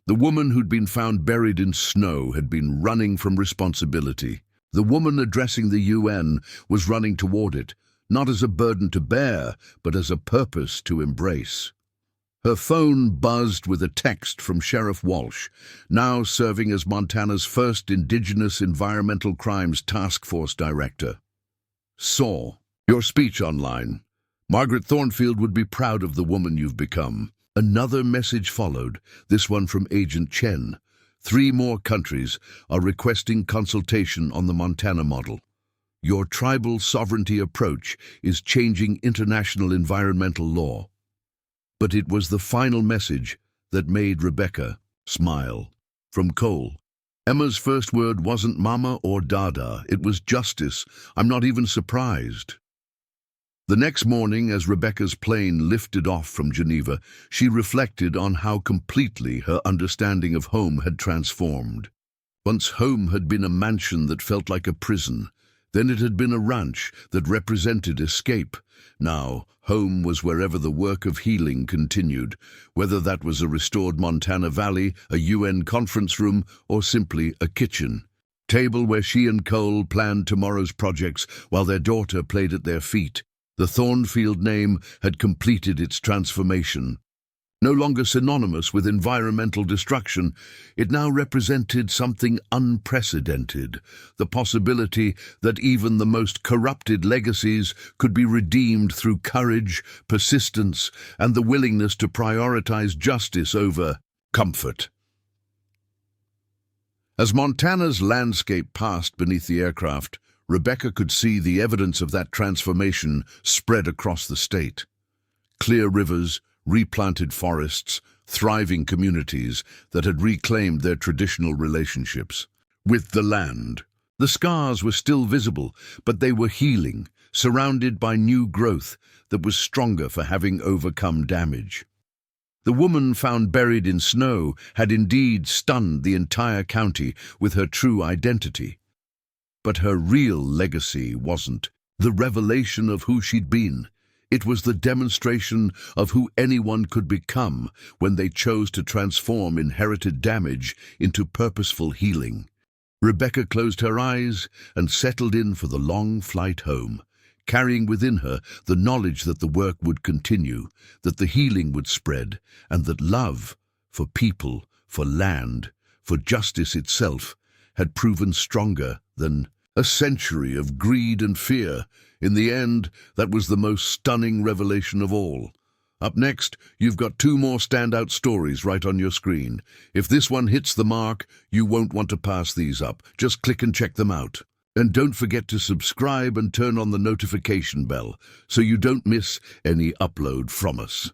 The woman who'd been found buried in snow had been running from responsibility. The woman addressing the UN was running toward it, not as a burden to bear, but as a purpose to embrace. Her phone buzzed with a text from Sheriff Walsh, now serving as Montana's first Indigenous Environmental Crimes Task Force Director. "Saw your speech online. Margaret Thornfield would be proud of the woman you've become." Another message followed, this one from Agent Chen. 3 more countries are requesting consultation on the Montana model. Your tribal sovereignty approach is changing international environmental law. But it was the final message that made Rebecca smile. From Cole. Emma's first word wasn't Mama or Dada, it was justice. I'm not even surprised. The next morning, as Rebecca's plane lifted off from Geneva, she reflected on how completely her understanding of home had transformed. Once home had been a mansion that felt like a prison. Then it had been a ranch that represented escape. Now, home was wherever the work of healing continued, whether that was a restored Montana Valley, a UN conference room, or simply a kitchen. Table where she and Cole planned tomorrow's projects while their daughter played at their feet. The Thornfield name had completed its transformation. No longer synonymous with environmental destruction, it now represented something unprecedented, the possibility that even the most corrupted legacies could be redeemed through courage, persistence, and the willingness to prioritize justice over comfort. As Montana's landscape passed beneath the aircraft, Rebecca could see the evidence of that transformation spread across the state. Clear rivers, replanted forests, thriving communities that had reclaimed their traditional relationships with the land. The scars were still visible, but they were healing, surrounded by new growth that was stronger for having overcome damage. The woman found buried in snow had indeed stunned the entire county with her true identity. But her real legacy wasn't The revelation of who she'd been. It was the demonstration of who anyone could become when they chose to transform inherited damage into purposeful healing. Rebecca closed her eyes and settled in for the long flight home, carrying within her the knowledge that the work would continue, that the healing would spread, and that love, for people, for land, for justice itself, had proven stronger than a century of greed and fear. In the end, that was the most stunning revelation of all. Up next, you've got two more standout stories right on your screen. If this one hits the mark, you won't want to pass these up. Just click and check them out. And don't forget to subscribe and turn on the notification bell so you don't miss any upload from us.